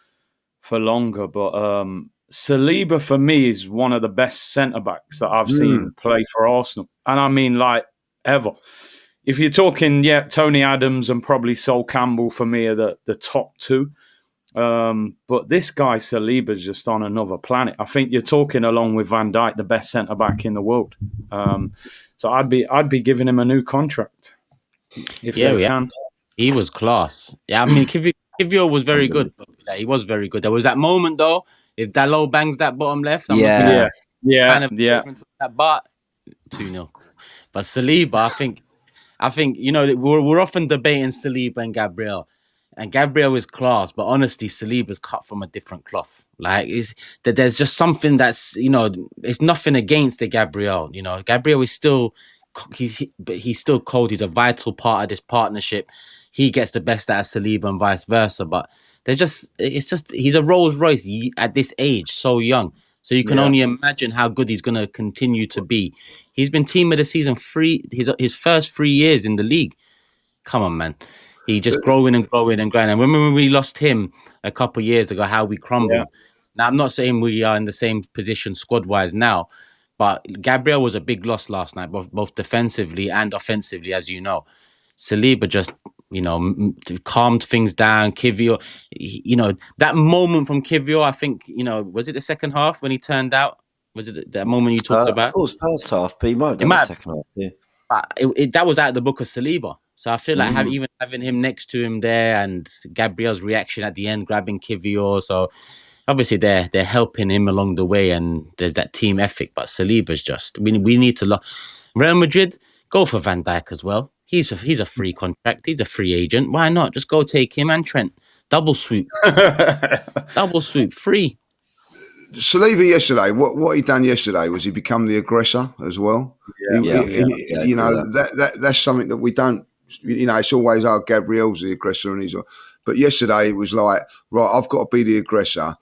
longer, but Saliba for me is one of the best centre-backs that I've seen play for Arsenal. And I mean, like, ever. If you're talking, Tony Adams and probably Sol Campbell for me are the top two. But this guy Saliba's just on another planet. I think you're talking, along with Van Dijk, the best centre-back in the world. So I'd be giving him a new contract if they can. He was class. Yeah, I mean, Kivior was very good. He was very good. There was that moment, though, if Dalot bangs that bottom left, but 2-0. But Saliba, I think we're often debating Saliba and Gabriel. And Gabriel is class, but honestly, Saliba's cut from a different cloth. Like, there's just something that's, it's nothing against the Gabriel. Gabriel is still, he's still cold. He's a vital part of this partnership. He gets the best out of Saliba and vice versa. But he's a Rolls Royce at this age, so young. So you can only imagine how good he's going to continue to be. He's been team of the season his first 3 years in the league. Come on, man. He just growing and growing and growing. And remember when we lost him a couple of years ago, how we crumbled. Yeah. Now, I'm not saying we are in the same position squad-wise now, but Gabriel was a big loss last night, both defensively and offensively, as you know. Saliba just, calmed things down. Kivior, that moment from Kivior, I think, was it the second half when he turned out? Was it that moment you talked about? It was first half, but he might have done the second half, yeah. That was out of the book of Saliba. So I feel like having him next to him there, and Gabriel's reaction at the end, grabbing Kivior. So obviously they're helping him along the way, and there's that team ethic. But Saliba's just, we need to Real Madrid, go for Van Dijk as well. He's a free contract. He's a free agent. Why not? Just go take him and Trent. Double swoop. Double swoop. Free. Saliba yesterday, what he done yesterday was he become the aggressor as well. That's something that we don't. It's always Gabriel's the aggressor, and but yesterday it was like, right, I've got to be the aggressor,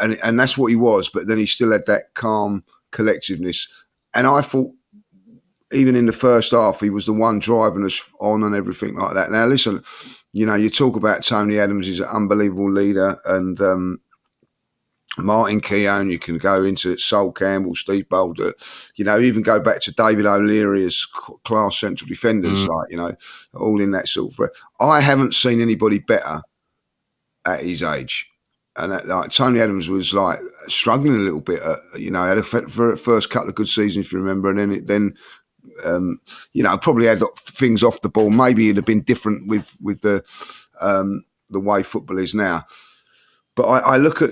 and that's what he was. But then he still had that calm collectiveness, and I thought even in the first half he was the one driving us on and everything like that. Now listen, you talk about Tony Adams, he's an unbelievable leader, and Martin Keown, you can go into Sol Campbell, Steve Boulder, even go back to David O'Leary's class central defenders, all in that sort of. I haven't seen anybody better at his age. and like Tony Adams was like struggling a little bit. Had a first couple of good seasons, if you remember, and then probably had things off the ball. Maybe it'd have been different with the way football is now. But I look at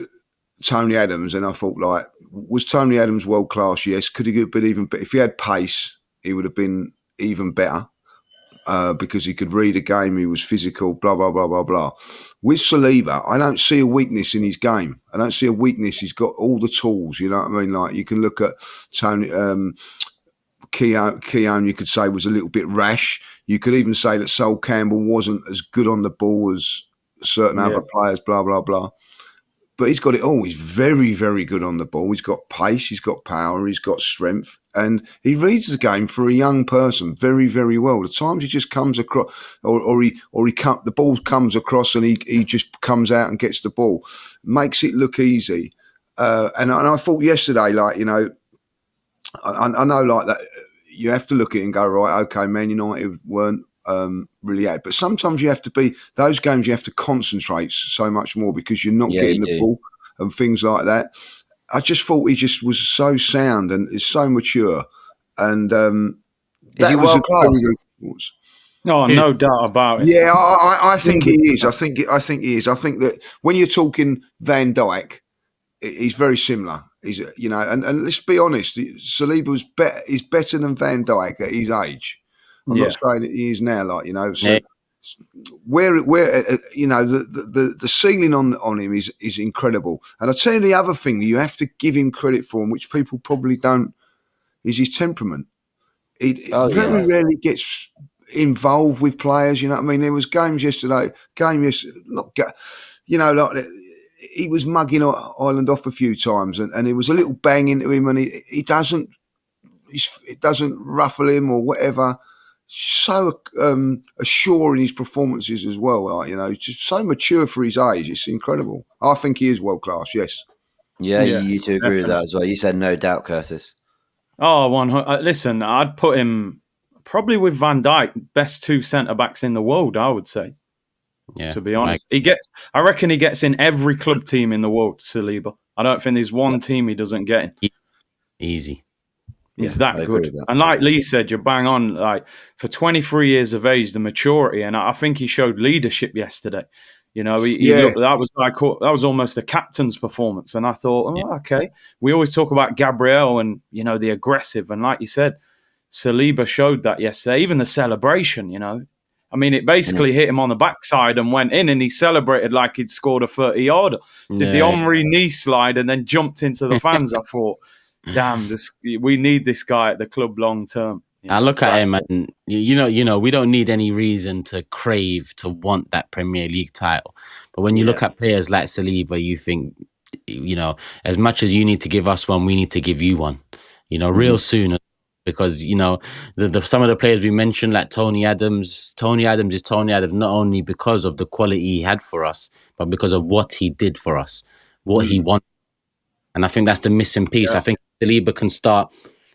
Tony Adams and I thought, like, was Tony Adams world class? Yes. Could he have been even better? If he had pace, he would have been even better. Because he could read a game, he was physical, blah, blah, blah, blah, blah. With Saliba, I don't see a weakness in his game. I don't see a weakness. He's got all the tools, you know what I mean? Like, you can look at Tony, Keown, you could say, was a little bit rash. You could even say that Sol Campbell wasn't as good on the ball as certain other players, blah, blah, blah. But he's got it all. He's very, very good on the ball. He's got pace, he's got power, he's got strength. And he reads the game for a young person very, very well. The times he just comes across, the ball comes across and he just comes out and gets the ball, makes it look easy. And I thought yesterday, like, you know, I know like that you have to look at it and go, right, okay, Man United weren't really at. But sometimes you have to be, those games you have to concentrate so much more because you're not getting the ball and things like that. I just thought he just was so sound and is so mature. And is he world class? Oh, no doubt about it. Yeah, I think he is. I think he is. I think that when you're talking Van Dijk, he's very similar. He's, you know, and let's be honest, Saliba is better than Van Dijk at his age. I'm not saying that he is now, like, you know. So where you know, the ceiling on him is incredible. And I'll tell you the other thing you have to give him credit for, which people probably don't, is his temperament. He very rarely gets involved with players. You know what I mean? There was games yesterday. You know, like, he was mugging Ireland off a few times, and it was a little bang into him, and it doesn't ruffle him or whatever. So assured in his performances as well. Like, you know, he's just so mature for his age. It's incredible. I think he is world class. Yes. Yeah, you two agree with that as well. You said no doubt, Curtis. Oh, listen, I'd put him probably with Van Dijk, best two centre backs in the world, I would say. Yeah, to be honest, I reckon he gets in every club team in the world. Saliba, I don't think there's one team he doesn't get in. Easy. He's that good. And like Lee said, you're bang on. Like, for 23 years of age, the maturity, and I think he showed leadership yesterday. You know, that was almost a captain's performance. And I thought, okay. We always talk about Gabriel and, you know, the aggressive. And like you said, Saliba showed that yesterday. Even the celebration, you know. I mean, it basically hit him on the backside and went in, and he celebrated like he'd scored a 30-yarder. Did the Henry knee slide and then jumped into the fans. I thought, damn, we need this guy at the club long term. I look at him, and you know, we don't need any reason to crave to want that Premier League title. But when you look at players like Saliba, you think, you know, as much as you need to give us one, we need to give you one. You know, real soon. Because, you know, some of the players we mentioned, like Tony Adams is Tony Adams not only because of the quality he had for us, but because of what he did for us, what he wanted. And I think that's the missing piece. I think Saliba can start,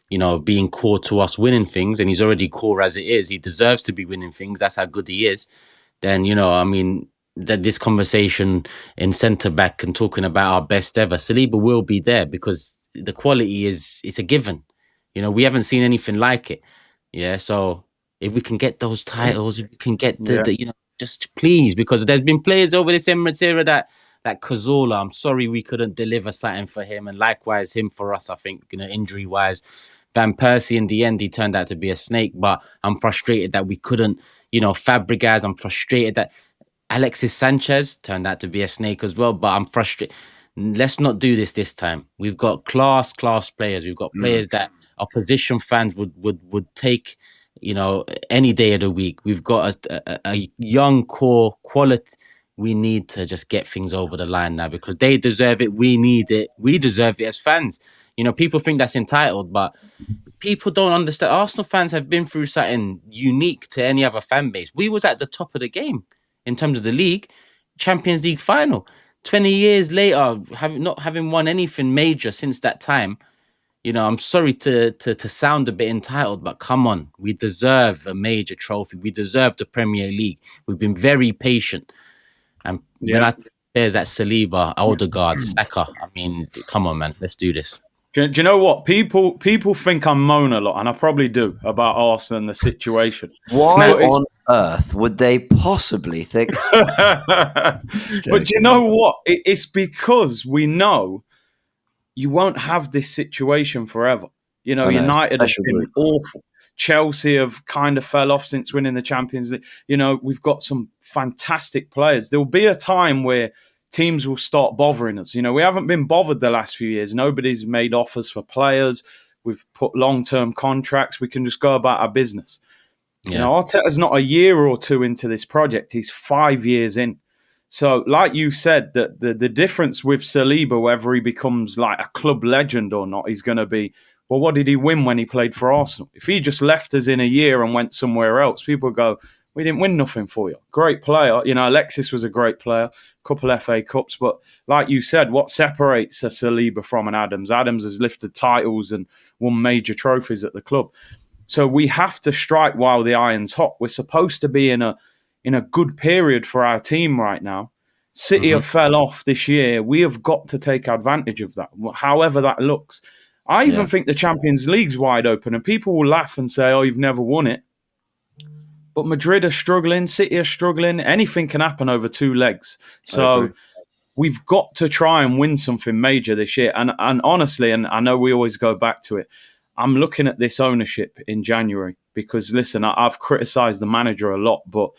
you know, being core to us winning things, and he's already core as it is. He deserves to be winning things. That's how good he is. Then, you know, I mean, that this conversation in centre-back and talking about our best ever, Saliba will be there because the quality it's a given. You know, we haven't seen anything like it. Yeah, so if we can get those titles, if we can get the you know, just please, because there's been players over this Emirates era that Cazorla, I'm sorry we couldn't deliver something for him, and likewise him for us, I think, you know, injury-wise. Van Persie, in the end, he turned out to be a snake, but I'm frustrated that we couldn't, you know, Fabregas, I'm frustrated that Alexis Sanchez turned out to be a snake as well, but I'm frustrated. Let's not do this time. We've got class players. We've got players that opposition fans would take, you know, any day of the week. We've got a young core quality. We need to just get things over the line now because they deserve it. We need it. We deserve it as fans. You know, people think that's entitled, but people don't understand. Arsenal fans have been through something unique to any other fan base. We was at the top of the game in terms of the league, Champions League final. 20 years later, not having won anything major since that time. You know, I'm sorry to sound a bit entitled, but come on, we deserve a major trophy. We deserve the Premier League. We've been very patient. And There's that Saliba, Odegaard, Saka. I mean, come on, man. Let's do this. Do you know what? People think I moan a lot, and I probably do, about Arsenal and the situation. Why on earth would they possibly think? But do you know what? It's because we know you won't have this situation forever. You know, United have been awful. Chelsea have kind of fell off since winning the Champions League. You know, we've got some fantastic players. There will be a time where teams will start bothering us. You know, we haven't been bothered the last few years. Nobody's made offers for players. We've put long-term contracts. We can just go about our business. Yeah. You know, Arteta's not a year or two into this project. He's 5 years in. So, like you said, the difference with Saliba, whether he becomes like a club legend or not, is going to be, well, what did he win when he played for Arsenal? If he just left us in a year and went somewhere else, people go, we didn't win nothing for you. Great player. You know, Alexis was a great player, couple FA Cups. But like you said, what separates a Saliba from an Adams? Adams has lifted titles and won major trophies at the club. So we have to strike while the iron's hot. We're supposed to be in a good period for our team right now. City have fell off this year. We have got to take advantage of that, however that looks. I even think the Champions League's wide open, and people will laugh and say, oh, you've never won it. But Madrid are struggling, City are struggling. Anything can happen over 2 legs. So we've got to try and win something major this year. And honestly, and I know we always go back to it, I'm looking at this ownership in January because, listen, I've criticised the manager a lot, but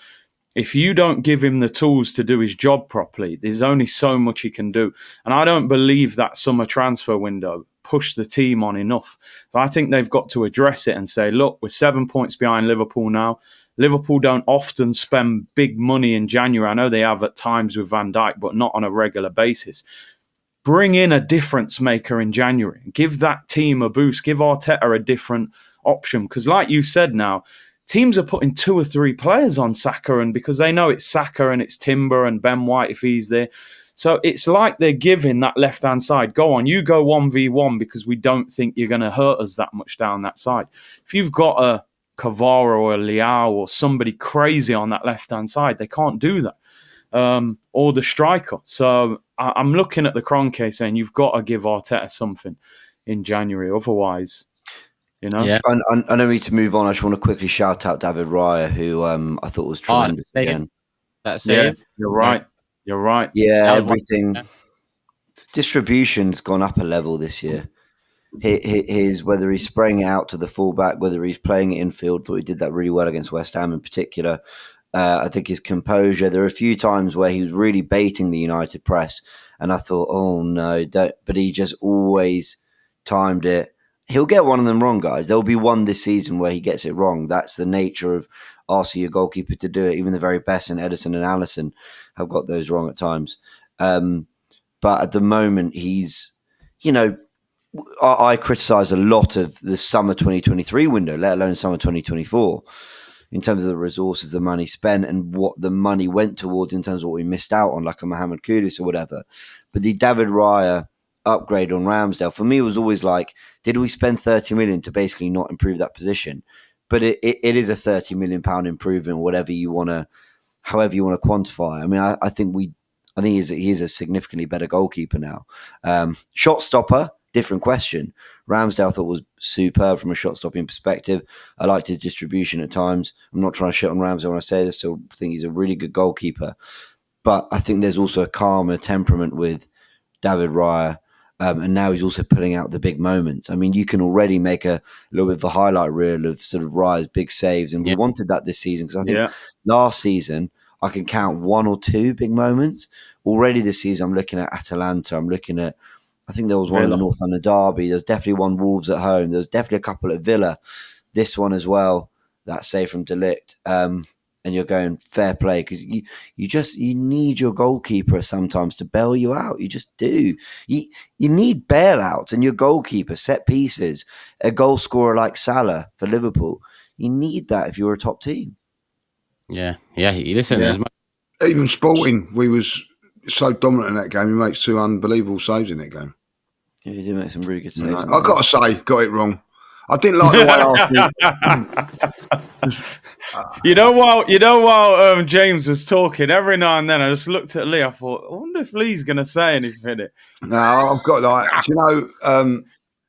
if you don't give him the tools to do his job properly, there's only so much he can do. And I don't believe that summer transfer window pushed the team on enough. So I think they've got to address it and say, look, we're 7 points behind Liverpool now. Liverpool don't often spend big money in January. I know they have at times with Van Dijk, but not on a regular basis. Bring in a difference maker in January. Give that team a boost. Give Arteta a different option. Because like you said now, teams are putting 2 or 3 players on Saka, and because they know it's Saka and it's Timber and Ben White if he's there. So it's like they're giving that left-hand side, go on, you go 1v1 because we don't think you're going to hurt us that much down that side. If you've got a Kvara or a Leao or somebody crazy on that left-hand side, they can't do that. Or the striker. So I'm looking at the Kroenke saying you've got to give Arteta something in January. Otherwise, you know. Yeah. I know we need to move on. I just want to quickly shout out David Raya, who I thought was tremendous again. That's it. You're right. You're right. Yeah, everything. Distribution's gone up a level this year. His whether he's spraying it out to the fullback, whether he's playing it infield, thought he did that really well against West Ham in particular. I think his composure. There are a few times where he was really baiting the United press, and I thought, oh no, but he just always timed it. He'll get one of them wrong, guys. There'll be one this season where he gets it wrong. That's the nature of asking your goalkeeper to do it. Even the very best, and Edison and Allison have got those wrong at times. But at the moment, he's, you know, I criticise a lot of the summer 2023 window, let alone summer 2024, in terms of the resources, the money spent, and what the money went towards in terms of what we missed out on, like a Mohamed Kudus or whatever. But the David Raya upgrade on Ramsdale, for me, was always like, did we spend 30 million to basically not improve that position? But it is a £30 million improvement, however you want to quantify. I mean, I think he is a significantly better goalkeeper now. Shot stopper, different question. Ramsdale I thought was superb from a shot stopping perspective. I liked his distribution at times. I'm not trying to shit on Ramsdale when I say this. So I think he's a really good goalkeeper. But I think there's also a calm and a temperament with David Raya. And now he's also pulling out the big moments. I mean, you can already make a little bit of a highlight reel of sort of Raya's big saves. And we wanted that this season because I think last season I can count 1 or 2 big moments. Already this season I'm looking at Atalanta. I'm looking at, I think there was one in the North London derby. There's definitely one Wolves at home. There's definitely a couple at Villa. This one as well, that save from De Ligt. And you're going fair play because you need your goalkeeper sometimes to bail you out. You just do. You need bailouts, and your goalkeeper, set pieces, a goal scorer like Salah for Liverpool. You need that if you're a top team. Yeah. Listen, even Sporting, we was so dominant in that game. He makes 2 unbelievable saves in that game. Yeah, he did make some really good saves. I've got to say, got it wrong. I didn't like the way Arsenal. While James was talking, every now and then I just looked at Lee. I thought, I wonder if Lee's going to say anything. No, I've got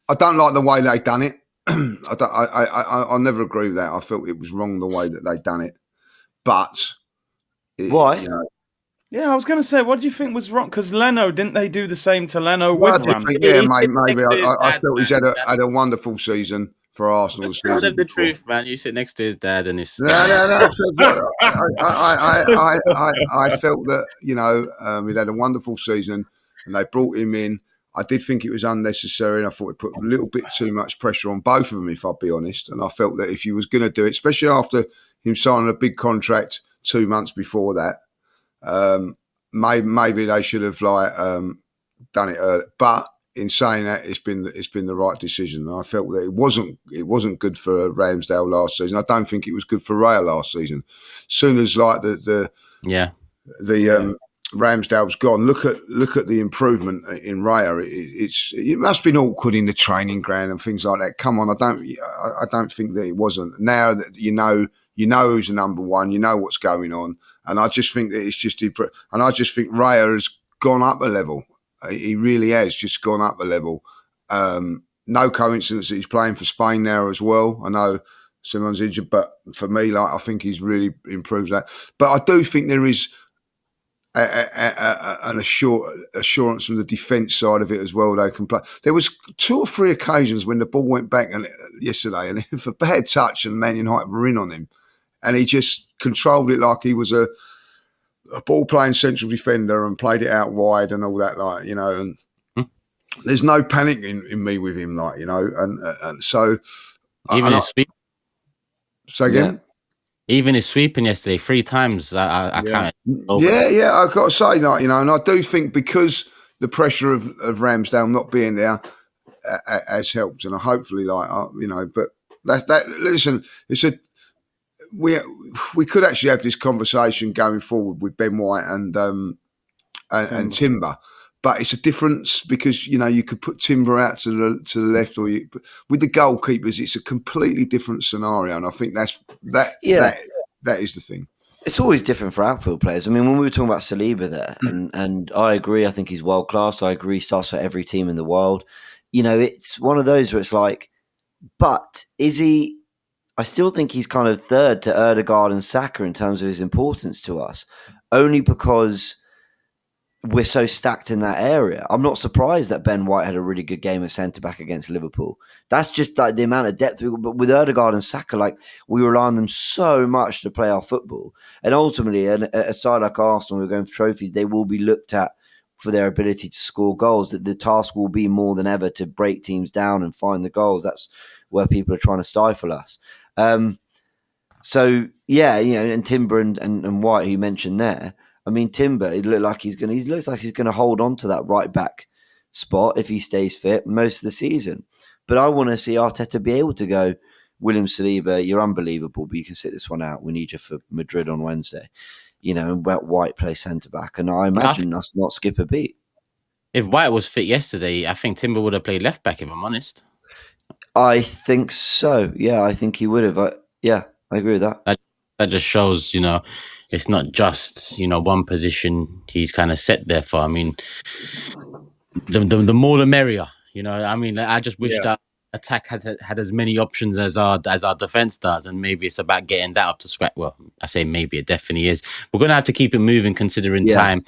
I don't like the way they done it. I never agree with that. I felt it was wrong the way that they done it. But why? Yeah, I was going to say, what do you think was wrong? Because Leno, didn't they do the same to Leno well, with I Ramsey? think, maybe. I felt he's had a wonderful season for Arsenal. Just tell them the truth, man. You sit next to his dad and his. No. I felt that he'd had a wonderful season, and they brought him in. I did think it was unnecessary, and I thought it put a little bit too much pressure on both of them, if I'll be honest. And I felt that if he was going to do it, especially after him signing a big contract 2 months before that, maybe they should have done it early. But in saying that, it's been the right decision. And I felt that it wasn't good for Ramsdale last season. I don't think it was good for Raya last season. Soon as Ramsdale's gone, look at the improvement in Raya. It must have been awkward in the training ground and things like that. Come on, I don't think that it wasn't. Now that you know who's the number one, you know what's going on, and I just think that it's just and I just think Raya has gone up a level. He really has just gone up a level. No coincidence that he's playing for Spain now as well. I know Simon's injured, but for me, I think he's really improved that. But I do think there is an assurance from the defence side of it as well. They can play. There was 2 or 3 occasions when the ball went back yesterday, and for bad touch, and Man United were in on him, and he just controlled it like he was a ball playing central defender and played it out wide and all that, and there's no panic in me with him, and so even his sweep. So again. Yeah. Even his sweeping yesterday 3 times, I counted. Yeah, I've got to say, and I do think because the pressure of Ramsdale not being there has helped, and hopefully, but that. Listen, we could actually have this conversation going forward with Ben White and Timber. But it's a difference because you could put Timber out to the left, or with the goalkeepers, it's a completely different scenario, and I think that is the thing. It's always different for outfield players. I mean, when we were talking about Saliba there, and I agree, I think he's world class. I agree, starts for every team in the world. It's one of those where it's like, but is he? I still think he's kind of third to Ødegaard and Saka in terms of his importance to us, only because we're so stacked in that area. I'm not surprised that Ben White had a really good game at centre-back against Liverpool. That's just like the amount of depth. But with Ødegaard and Saka, we rely on them so much to play our football. And ultimately, a side like Arsenal, who are going for trophies, they will be looked at for their ability to score goals. That the task will be more than ever to break teams down and find the goals. That's where people are trying to stifle us. So, yeah, and Timber and White, who you mentioned there, I mean, Timber, he looks like he's going to hold on to that right back spot if he stays fit most of the season. But I want to see Arteta be able to go, William Saliba, you're unbelievable, but you can sit this one out. We need you for Madrid on Wednesday. And White play centre back, and I imagine us not skip a beat. If White was fit yesterday, I think Timber would have played left back. If I'm honest, I think so. Yeah, I think he would have. I agree with that. That just shows, it's not just, one position he's kind of set there for. I mean, the more the merrier, I just wish that attack had as many options as our defense does, and maybe it's about getting that up to scratch. Well, I say maybe, it definitely is. We're going to have to keep it moving considering time.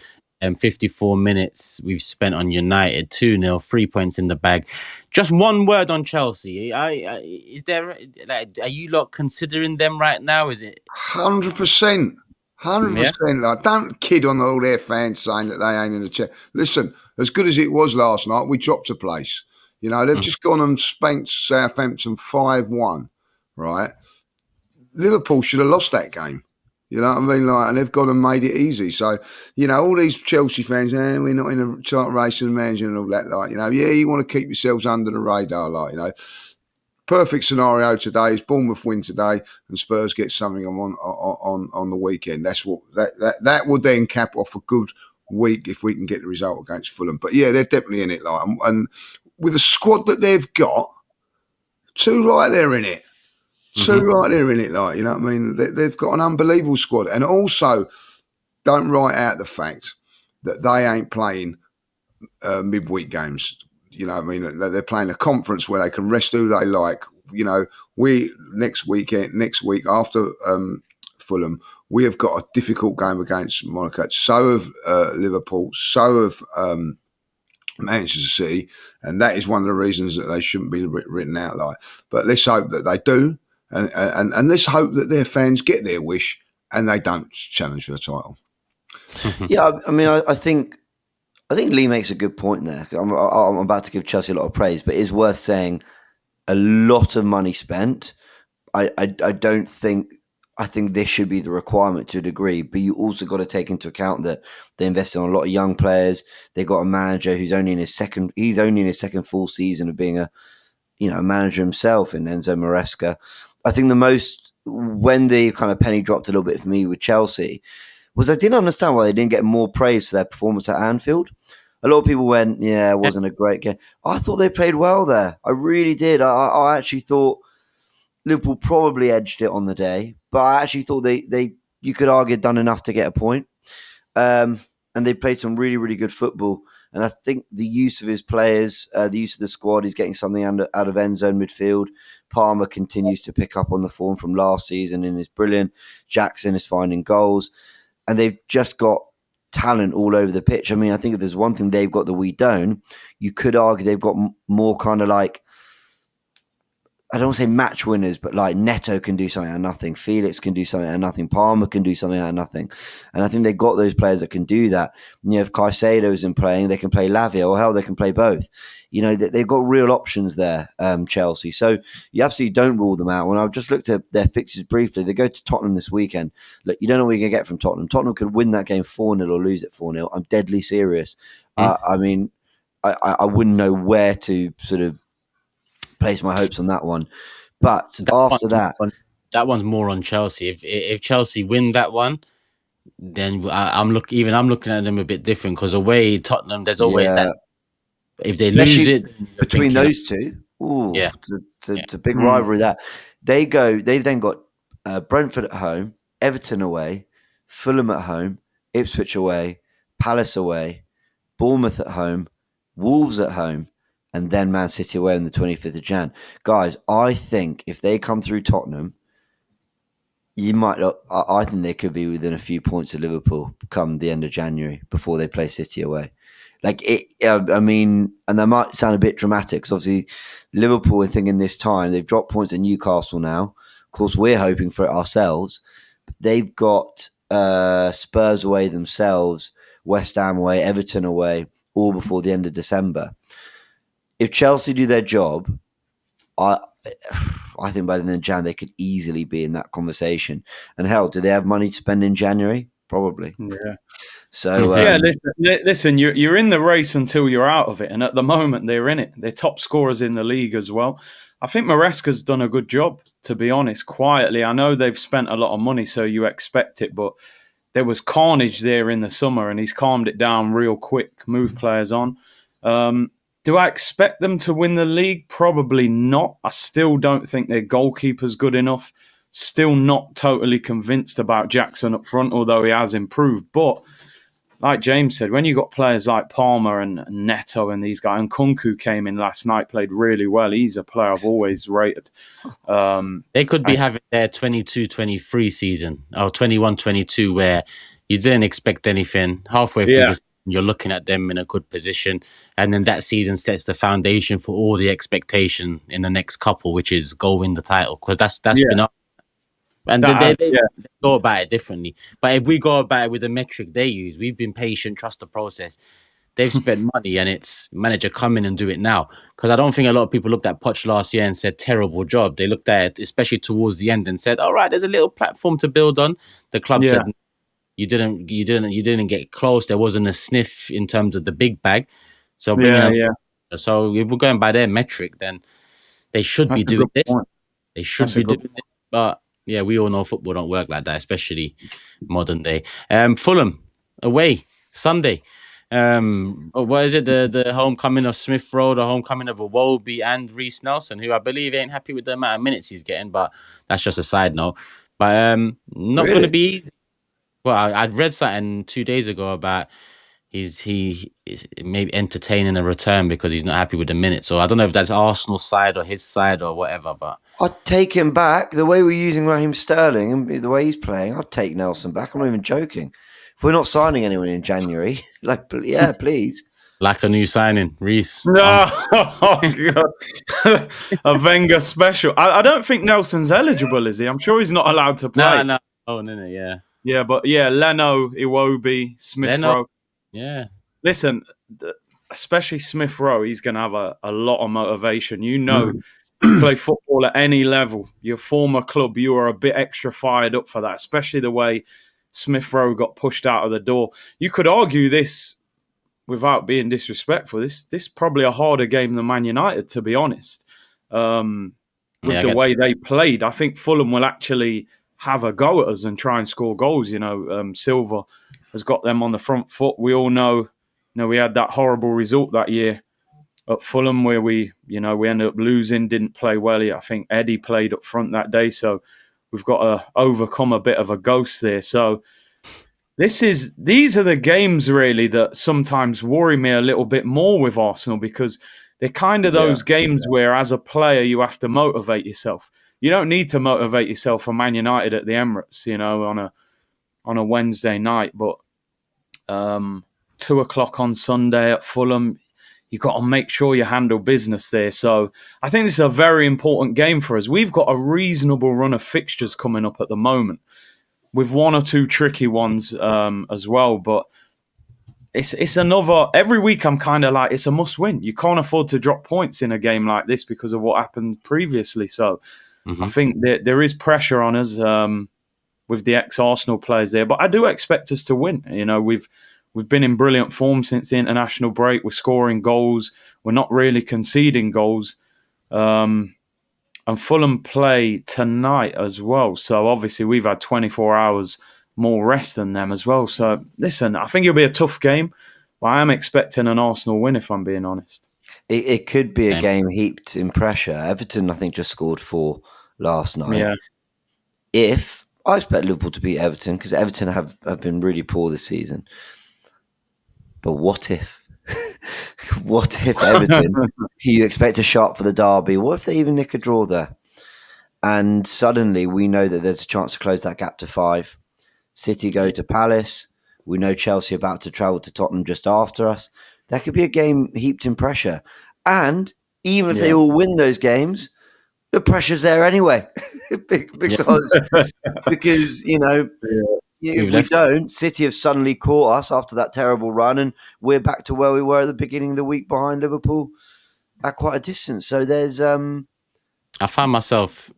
54 minutes we've spent on United, 2-0, 3 points in the bag. Just one word on Chelsea. Is there? Are you lot considering them right now? Is it 100%? 100%. Don't kid on all their fans saying that they ain't in the chair. Listen, as good as it was last night, we dropped a place. They've just gone and spanked Southampton 5-1. Right? Liverpool should have lost that game. You know what I mean? And they've gone and made it easy. So, all these Chelsea fans, we're not in a title race and manager and all that. You want to keep yourselves under the radar. Perfect scenario today is Bournemouth win today and Spurs get something on the weekend. That's what that would then cap off a good week if we can get the result against Fulham. But yeah, they're definitely in it. And with the squad that they've got, Two right there in it. Two Mm-hmm. right there in it, like, you know what I mean? They've got an unbelievable squad. And also, don't write out the fact that they ain't playing midweek games. You know what I mean? They're playing a conference where they can rest who they like. You know, next week after Fulham, we have got a difficult game against Monaco. So have Liverpool. So have Manchester City, and that is one of the reasons that they shouldn't be written out like. But let's hope that they do, and let's hope that their fans get their wish and they don't challenge for the title. Yeah, I mean, I think Lee makes a good point there. I'm about to give Chelsea a lot of praise, but it's worth saying a lot of money spent. I don't think. I think this should be the requirement to a degree, but you also got to take into account that they invested in a lot of young players. They got a manager who's only in his second. He's only in his second full season of being a manager himself in Enzo Maresca. I think the most when the kind of penny dropped a little bit for me with Chelsea was I didn't understand why they didn't get more praise for their performance at Anfield. A lot of people went, yeah, it wasn't a great game. I thought they played well there. I really did. I actually thought Liverpool probably edged it on the day, but I actually thought they you could argue done enough to get a point. And they played some really, really good football. And I think the use of his players, the use of the squad is getting something out of end zone midfield. Palmer continues to pick up on the form from last season and is brilliant. Jackson is finding goals. And they've just got talent all over the pitch. I mean, I think if there's one thing they've got that we don't, you could argue they've got more kind of like, I don't want to say match winners, but like Neto can do something out of nothing. Felix can do something out of nothing. Palmer can do something out of nothing. And I think they've got those players that can do that. If Caicedo isn't playing, they can play Lavia, or hell, they can play both. They've got real options there, Chelsea. So you absolutely don't rule them out. When I've just looked at their fixtures briefly, they go to Tottenham this weekend. Look, you don't know what you're going to get from Tottenham. Tottenham could win that game 4-0 or lose it 4-0. I'm deadly serious. I mean, I wouldn't know where to sort of place my hopes on that one. But after that, that one's more on Chelsea. If Chelsea win that one, then I'm looking at them a bit different, because away Tottenham, there's always that. If they lose it between those two, it's a big rivalry. That they've then got Brentford at home, Everton away, Fulham at home, Ipswich away, Palace away, Bournemouth at home, Wolves at home, and then Man City away on the 25th of Jan. Guys, I think if they come through Tottenham, I think they could be within a few points of Liverpool come the end of January before they play City away. I mean, and that might sound a bit dramatic, because obviously Liverpool are thinking this time, they've dropped points at Newcastle now. Of course, we're hoping for it ourselves. But they've got Spurs away themselves, West Ham away, Everton away, all before the end of December. If Chelsea do their job, I think by the end of Jan, they could easily be in that conversation. And hell, do they have money to spend in January? Probably. Yeah. So listen, you're in the race until you're out of it, and at the moment they're in it. They're top scorers in the league as well. I think Maresca's done a good job, to be honest. Quietly, I know they've spent a lot of money, so you expect it, but there was carnage there in the summer, and he's calmed it down real quick. Move players on. Do I expect them to win the league? Probably not. I still don't think their goalkeeper's good enough. Still not totally convinced about Jackson up front, although he has improved. But like James said, when you got players like Palmer and Neto and these guys, and Kunku came in last night, played really well. He's a player I've always rated. They could be having their 22-23 season, or 21-22, where you didn't expect anything. Halfway through the you're looking at them in a good position, and then that season sets the foundation for all the expectation in the next couple, which is go win the title, because that's been up. And they go about it differently. But if we go about it with the metric they use, we've been patient, trust the process. They've spent money, and it's manager come in and do it now. Because I don't think a lot of people looked at Poch last year and said terrible job. They looked at it, especially towards the end, and said, all right, there's a little platform to build on. The club said, You didn't get close. There wasn't a sniff in terms of the big bag. So So if we're going by their metric, then they should be doing this. They should be doing it. But yeah, we all know football don't work like that, especially modern day. Fulham away Sunday. What is it? The homecoming of Smith Rowe, the homecoming of Iwobi and Reece Nelson, who I believe ain't happy with the amount of minutes he's getting, but that's just a side note. But not going to be easy. Well, I'd read something 2 days ago about he is maybe entertaining a return because he's not happy with the minutes. So I don't know if that's Arsenal's side or his side or whatever. But I'd take him back. The way we're using Raheem Sterling and the way he's playing, I'd take Nelson back. I'm not even joking. If we're not signing anyone in January, yeah, please. Like a new signing, Reece. No, a Wenger special. I don't think Nelson's eligible, is he? I'm sure he's not allowed to play. No. Oh, no, yeah. Yeah, but yeah, Leno, Iwobi, Smith Rowe. Yeah. Listen, especially Smith Rowe, he's going to have a lot of motivation. You know, you play football at any level, your former club, you are a bit extra fired up for that, especially the way Smith Rowe got pushed out of the door. You could argue this, without being disrespectful, this is probably a harder game than Man United, to be honest. With the way they played, I think Fulham will actually have a go at us and try and score goals. You know, Silva has got them on the front foot. We all know, we had that horrible result that year at Fulham where we ended up losing, didn't play well. I think Eddie played up front that day, so we've got to overcome a bit of a ghost there. So these are the games really that sometimes worry me a little bit more with Arsenal, because they're kind of those games where as a player you have to motivate yourself. You don't need to motivate yourself for Man United at the Emirates, on a Wednesday night, but 2:00 on Sunday at Fulham, you've got to make sure you handle business there. So I think this is a very important game for us. We've got a reasonable run of fixtures coming up at the moment, with one or two tricky ones as well. But it's another... Every week I'm kind of like, it's a must-win. You can't afford to drop points in a game like this because of what happened previously. So I think there is pressure on us with the ex-Arsenal players there. But I do expect us to win. We've been in brilliant form since the international break. We're scoring goals. We're not really conceding goals. And Fulham play tonight as well. So obviously we've had 24 hours more rest than them as well. So listen, I think it'll be a tough game, but I am expecting an Arsenal win, if I'm being honest. It could be a game heaped in pressure. Everton, I think, just scored 4 last night. Yeah. I expect Liverpool to beat Everton, because Everton have been really poor this season. But what if? What if Everton, who you expect to sharp for the derby, what if they even nick a draw there? And suddenly we know that there's a chance to close that gap to 5. City go to Palace. We know Chelsea about to travel to Tottenham just after us. That could be a game heaped in pressure. And even if they all win those games, the pressure's there anyway. because if we don't, City have suddenly caught us after that terrible run, and we're back to where we were at the beginning of the week behind Liverpool at quite a distance. So there's... I found myself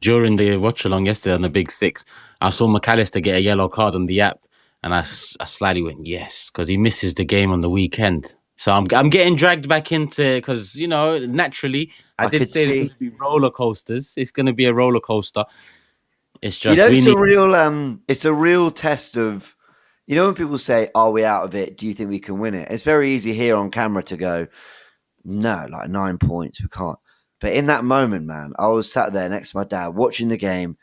during the watch-along yesterday on the Big Six, I saw McAllister get a yellow card on the app, and I slightly went, yes, because he misses the game on the weekend. So I'm getting dragged back into, because, naturally, I did say there's going to be roller coasters. It's going to be a roller coaster. It's just... it's a real test of... when people say, are we out of it? Do you think we can win it? It's very easy here on camera to go, no, like 9 points, we can't. But in that moment, man, I was sat there next to my dad watching the game,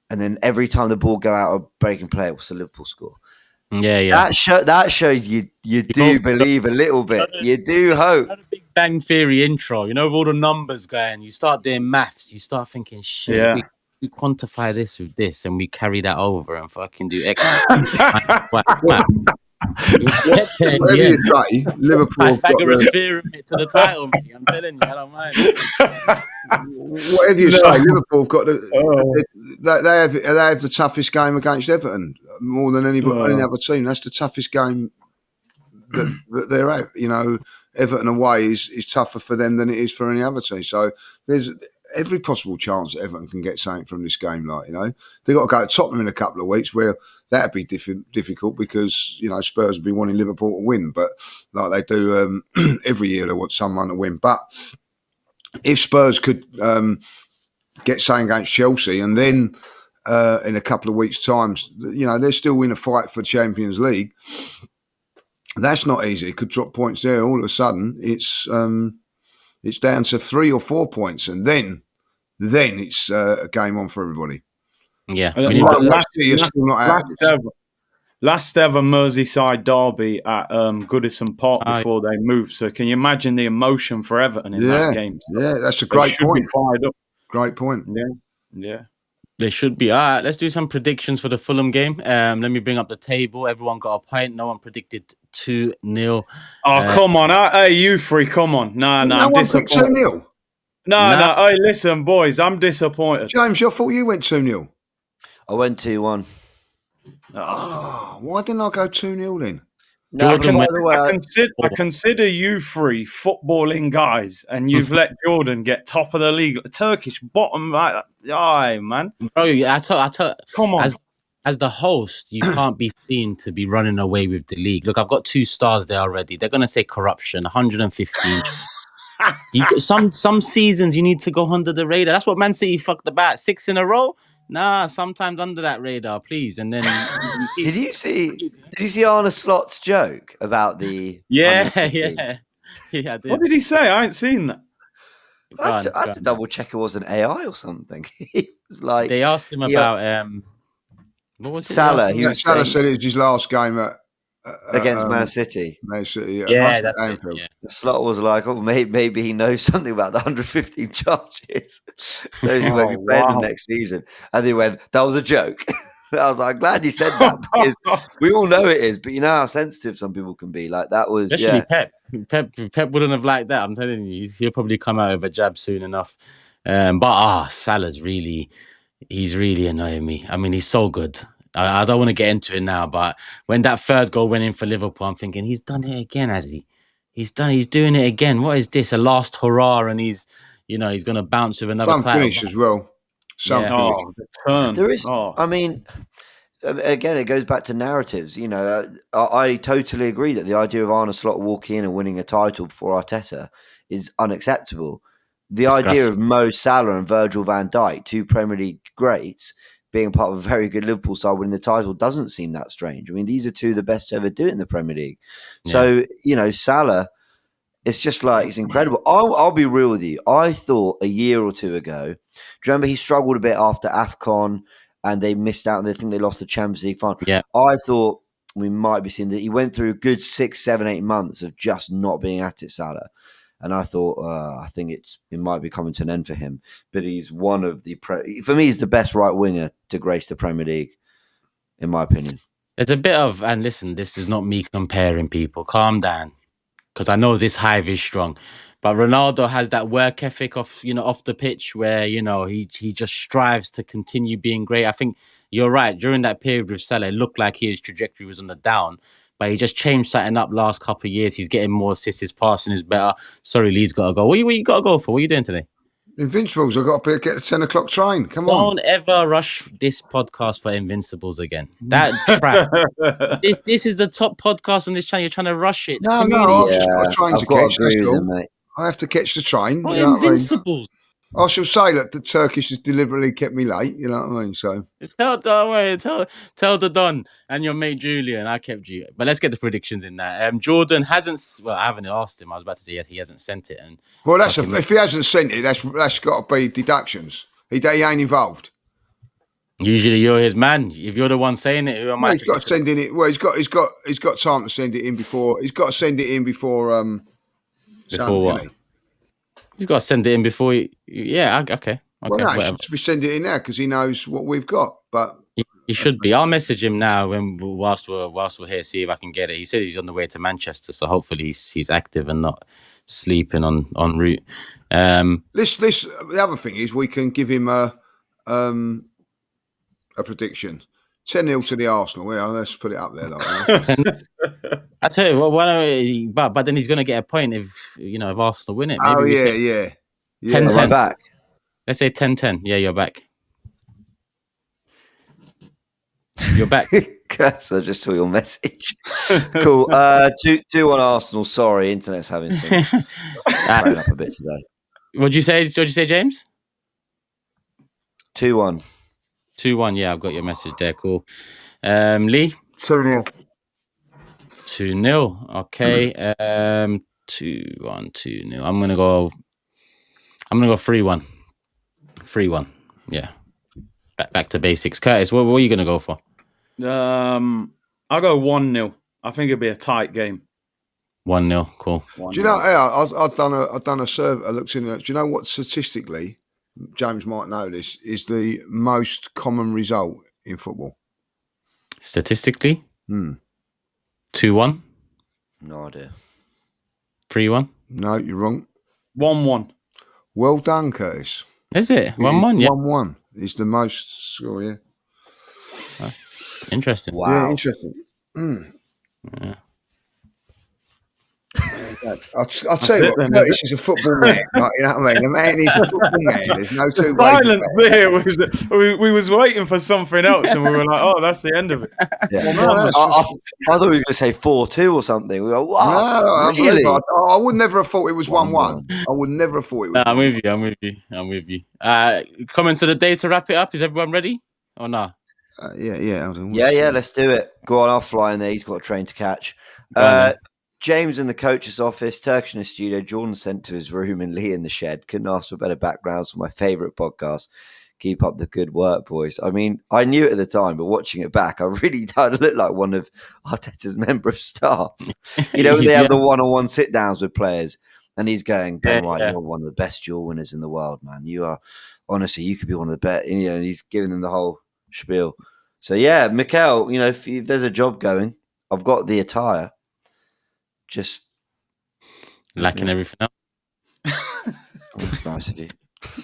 and then every time the ball go out of breaking play, it was a Liverpool score. Yeah. That shows you do believe a little bit. You do hope. A Big Bang Theory intro, with all the numbers going, you start doing maths, you start thinking, shit, we quantify this with this, and we carry that over and fucking do X. Whatever you say, Liverpool Pythagoras theorem to the title, mate. I'm telling you, I don't mind. Whatever you say, Liverpool have got they have the toughest game against Everton more than any other team. That's the toughest game that they're at. Everton away is tougher for them than it is for any other team. So there's every possible chance that Everton can get something from this game. They've got to go to Tottenham in a couple of weeks, where that'd be difficult because Spurs would be wanting Liverpool to win, but like they do every year, they want someone to win. But if Spurs could get something against Chelsea, and then in a couple of weeks' time, they're still in a fight for Champions League. That's not easy. It could drop points there. All of a sudden, it's down to 3 or 4 points, and then it's a game on for everybody. Yeah, Uh, we need Last ever Merseyside derby at Goodison Park before they moved. So can you imagine the emotion for Everton in that game? So yeah, that's a great point. Be fired up. Great point. Yeah. They should be. All right, let's do some predictions for the Fulham game. Let me bring up the table. Everyone got a point. No one predicted 2-0. Oh, come on. Hey, you three, come on. No, I'm disappointed. 2-0? No. Hey, listen, boys, I'm disappointed. James, I thought you went 2-0. I went 2-1. Oh, why didn't I go 2-0 then? No, I consider you three footballing guys, and you've let Jordan get top of the league, Turkish bottom. Aye, man. Bro, I tell. Come on. As the host, you can't be seen to be running away with the league. Look, I've got 2 stars there already. They're gonna say corruption, 115. Some seasons you need to go under the radar. That's what Man City fucked about 6 in a row. Nah, sometimes under that radar, please. And then Did you see Arne Slot's joke about the Yeah, I did. What did he say? I ain't seen that. I had to double check it wasn't AI or something. He was like, they asked him about what was it? Salah. Salah said it was his last game against Man City. Man City, yeah, that's it. Yeah. The Slot was like, oh, maybe he knows something about the 115 charges. Knows he won't be playing them next season. And they went, that was a joke. I was like, glad you said that, because we all know it is, but you know how sensitive some people can be. Like, that was, especially Pep wouldn't have liked that. I'm telling you, he'll probably come out with a jab soon enough. But Salah's he's really annoying me. I mean, he's so good. I don't want to get into it now, but when that third goal went in for Liverpool, I'm thinking he's done it again, has he? He's doing it again. What is this? A last hurrah, and he's going to bounce with another title. Finish as well. Finish. The turn. There is. I mean, again, it goes back to narratives. I totally agree that the idea of Arne Slot walking in and winning a title before Arteta is unacceptable. The idea of Mo Salah and Virgil van Dijk, 2 Premier League greats, being part of a very good Liverpool side winning the title doesn't seem that strange. I mean, these are 2 of the best to ever do it in the Premier League. Yeah. So, Salah, it's just like, it's incredible. I'll be real with you. I thought a year or 2 ago, do you remember he struggled a bit after AFCON and they missed out and they think they lost the Champions League final? Yeah. I thought we might be seeing that he went through a good 6, 7, 8 months of just not being at it, Salah. And I thought, I think it might be coming to an end for him. But he's one of for me, he's the best right winger to grace the Premier League, in my opinion. There's a bit of, and listen, this is not me comparing people. Calm down, because I know this hive is strong. But Ronaldo has that work ethic off the pitch where he just strives to continue being great. I think you're right. During that period with Salah, it looked like his trajectory was on the down. But he just changed something up last couple of years. He's getting more assists. His passing is better. Sorry, Lee's got to go. What you got to go for? What are you doing today? Invincibles. I've got to get the 10 o'clock train. Come on. Don't ever rush this podcast for Invincibles again. That trap. This is the top podcast on this channel. You're trying to rush it. No, I've just got a train to catch. That's all. Mate. I have to catch the train. What Invincibles? I shall say that the Turkish has deliberately kept me late. You know what I mean? So tell the Don and your mate Julian I kept you. But let's get the predictions in that. Jordan hasn't. Well, I haven't asked him. I was about to say he hasn't sent it. And if he hasn't sent it, that's got to be deductions. He ain't involved. Usually you're his man. If you're the one saying it, who am I? He's got to send in it. Well, he's got time to send it in before. He's got to send it in before. Before what? He's got to send it in before. Yeah, okay. Well, no, he should be sending it in now because he knows what we've got. But he should be. I'll message him now whilst we're here, see if I can get it. He said he's on the way to Manchester, so hopefully he's active and not sleeping en route. This the other thing is we can give him a prediction. 10-0 to the Arsenal. Yeah, let's put it up there. I tell you what, but then he's going to get a point if Arsenal win it. Maybe yeah. 10-10. Back. Let's say 10-10. Yeah, you're back. You're back. So I just saw your message. Cool. 2-1 Arsenal. Sorry, internet's having some up a bit today. What'd you say, James? 2-1. 2-1. Yeah, I've got your message there. Cool. Lee? 2-0. 2-0. Okay. 2-1, 2-0. I'm gonna go 3-1. 3-1. Yeah. Back to basics. Curtis, what are you gonna go for? I'll go 1-0. I think it'll be a tight game. 1-0. Cool. 1-0. Do you know? I've done a survey. I looked in. Do you know what statistically, James might know this, is the most common result in football? Statistically, 2-1, No idea. 3-1. No, you're wrong. 1-1. Well done, Curtis. Is it 1-1? Yeah. 1-1 is the most score. Yeah. That's interesting. Wow. Yeah, interesting. Yeah. I'll tell you what, Curtis is a football man. Like, you know what I mean? The man is a football man. There's no two ways. Silence there. We was waiting for something else, and we were like, "Oh, that's the end of it." Yeah. Well, I thought we were going to say 4-2 or something. We were like, wow, No, really? I would never have thought it was 1-1. I would never have thought it was. I'm with you. Comments of the day to wrap it up. Is everyone ready or not? Yeah. Hold on, Yeah, let's do it. Go on, I'll fly in there. He's got a train to catch. James in the coach's office, Turkish in the studio, Jordan sent to his room, and Lee in the shed. Couldn't ask for better backgrounds for my favourite podcast. Keep up the good work, boys. I mean, I knew it at the time, but watching it back, I really did look like one of Arteta's member of staff. You know, they have the one-on-one sit-downs with players, and he's going, Ben White, you're one of the best duel winners in the world, man. You are, honestly, you could be one of the best. You know, and he's giving them the whole spiel. So, yeah, Mikel, you know, if there's a job going, I've got the attire. Just lacking everything else. That's nice of you.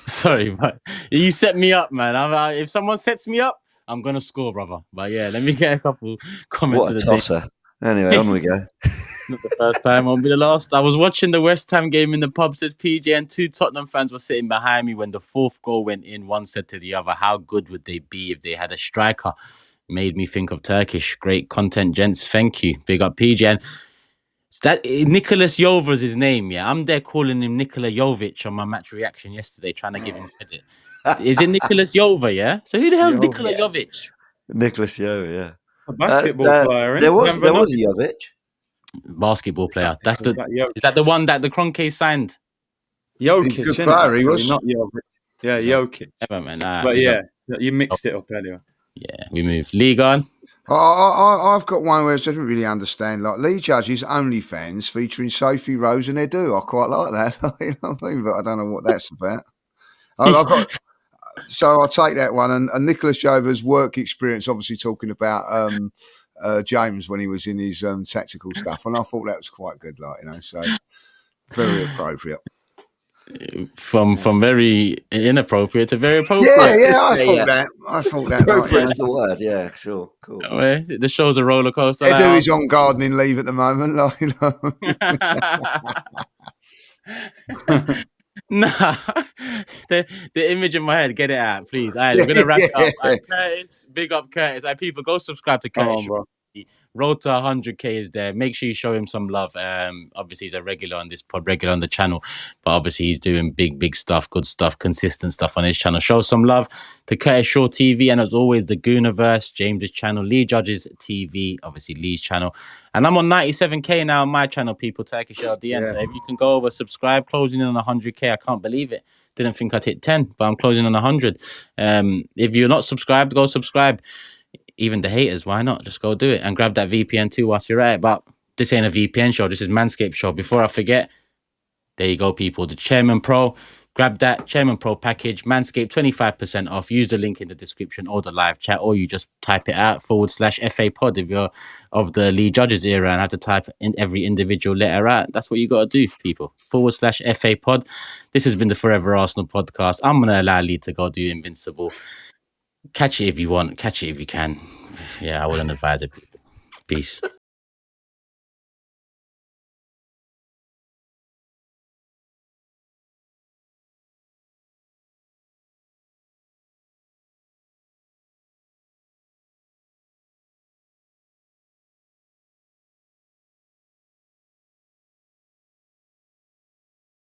Sorry, but you set me up, man. If someone sets me up, I'm gonna score, brother. But yeah, let me get a couple comments. What a tosser! Anyway, on we go. Not the first time, won't be the last. I was watching the West Ham game in the pub, says PJ, and 2 Tottenham fans were sitting behind me when the 4th goal went in. One said to the other, "How good would they be if they had a striker?" Made me think of Turkish. Great content, gents. Thank you. Big up PJ. And that Nicholas Jover's his name, yeah. I'm there calling him Nikola Jovic on my match reaction yesterday, trying to give him credit. Is it Nicholas Jover, yeah? So who the hell's Nikola Jovic? Nicholas Jover, yeah. A basketball player. There was a Jovic. Basketball player. Is that the one that the Kroenke signed? Jokic, good player, he was. Not Jovic. Yeah, Jokic. Yeah, man. But yeah, you mixed it up anyway. Yeah, we move. League on. I've got one where I don't really understand. Like Lee Judge's OnlyFans featuring Sophie Rose and Edu. I quite like that. You know what I mean? But I don't know what that's about. So I'll take that one. And Nicholas Jover's work experience, obviously talking about James when he was in his tactical stuff, and I thought that was quite good. Like, you know, so very appropriate. From very inappropriate to very appropriate. Yeah, I thought that. Appropriate's the word. Yeah, sure, cool. The show's a roller coaster. Edu is on gardening leave at the moment. Like, you know. Nah, the image in my head. Get it out, please. All right, we're gonna wrap it up. All right, Curtis, big up Curtis. All right, people, go subscribe to Curtis. Road to 100k is there. Make sure you show him some love. Obviously he's a regular on this pod, regular on the channel, but obviously he's doing big stuff, good stuff, consistent stuff on his channel. Show some love to Curtis Shaw TV, and as always, the Gooniverse, James's channel, Lee Judge's TV, obviously Lee's channel, and I'm on 97k now on my channel, people. Turkish LDN. So if you can go over, subscribe, closing in on 100k. I can't believe it. Didn't think I'd hit 10, but I'm closing on 100. If you're not subscribed, go subscribe. Even the haters, why not? Just go do it and grab that VPN too whilst you're at it. But this ain't a VPN show. This is Manscaped show. Before I forget, there you go, people. The Chairman Pro. Grab that Chairman Pro package. Manscaped, 25% off. Use the link in the description or the live chat, or you just type it out /FA pod if you're of the Lee Judges era and have to type in every individual letter out. That's what you got to do, people. /FA pod. This has been the Forever Arsenal podcast. I'm going to allow Lee to go do Invincible. Catch it if you want. Catch it if you can. Yeah, I wouldn't advise it. Peace.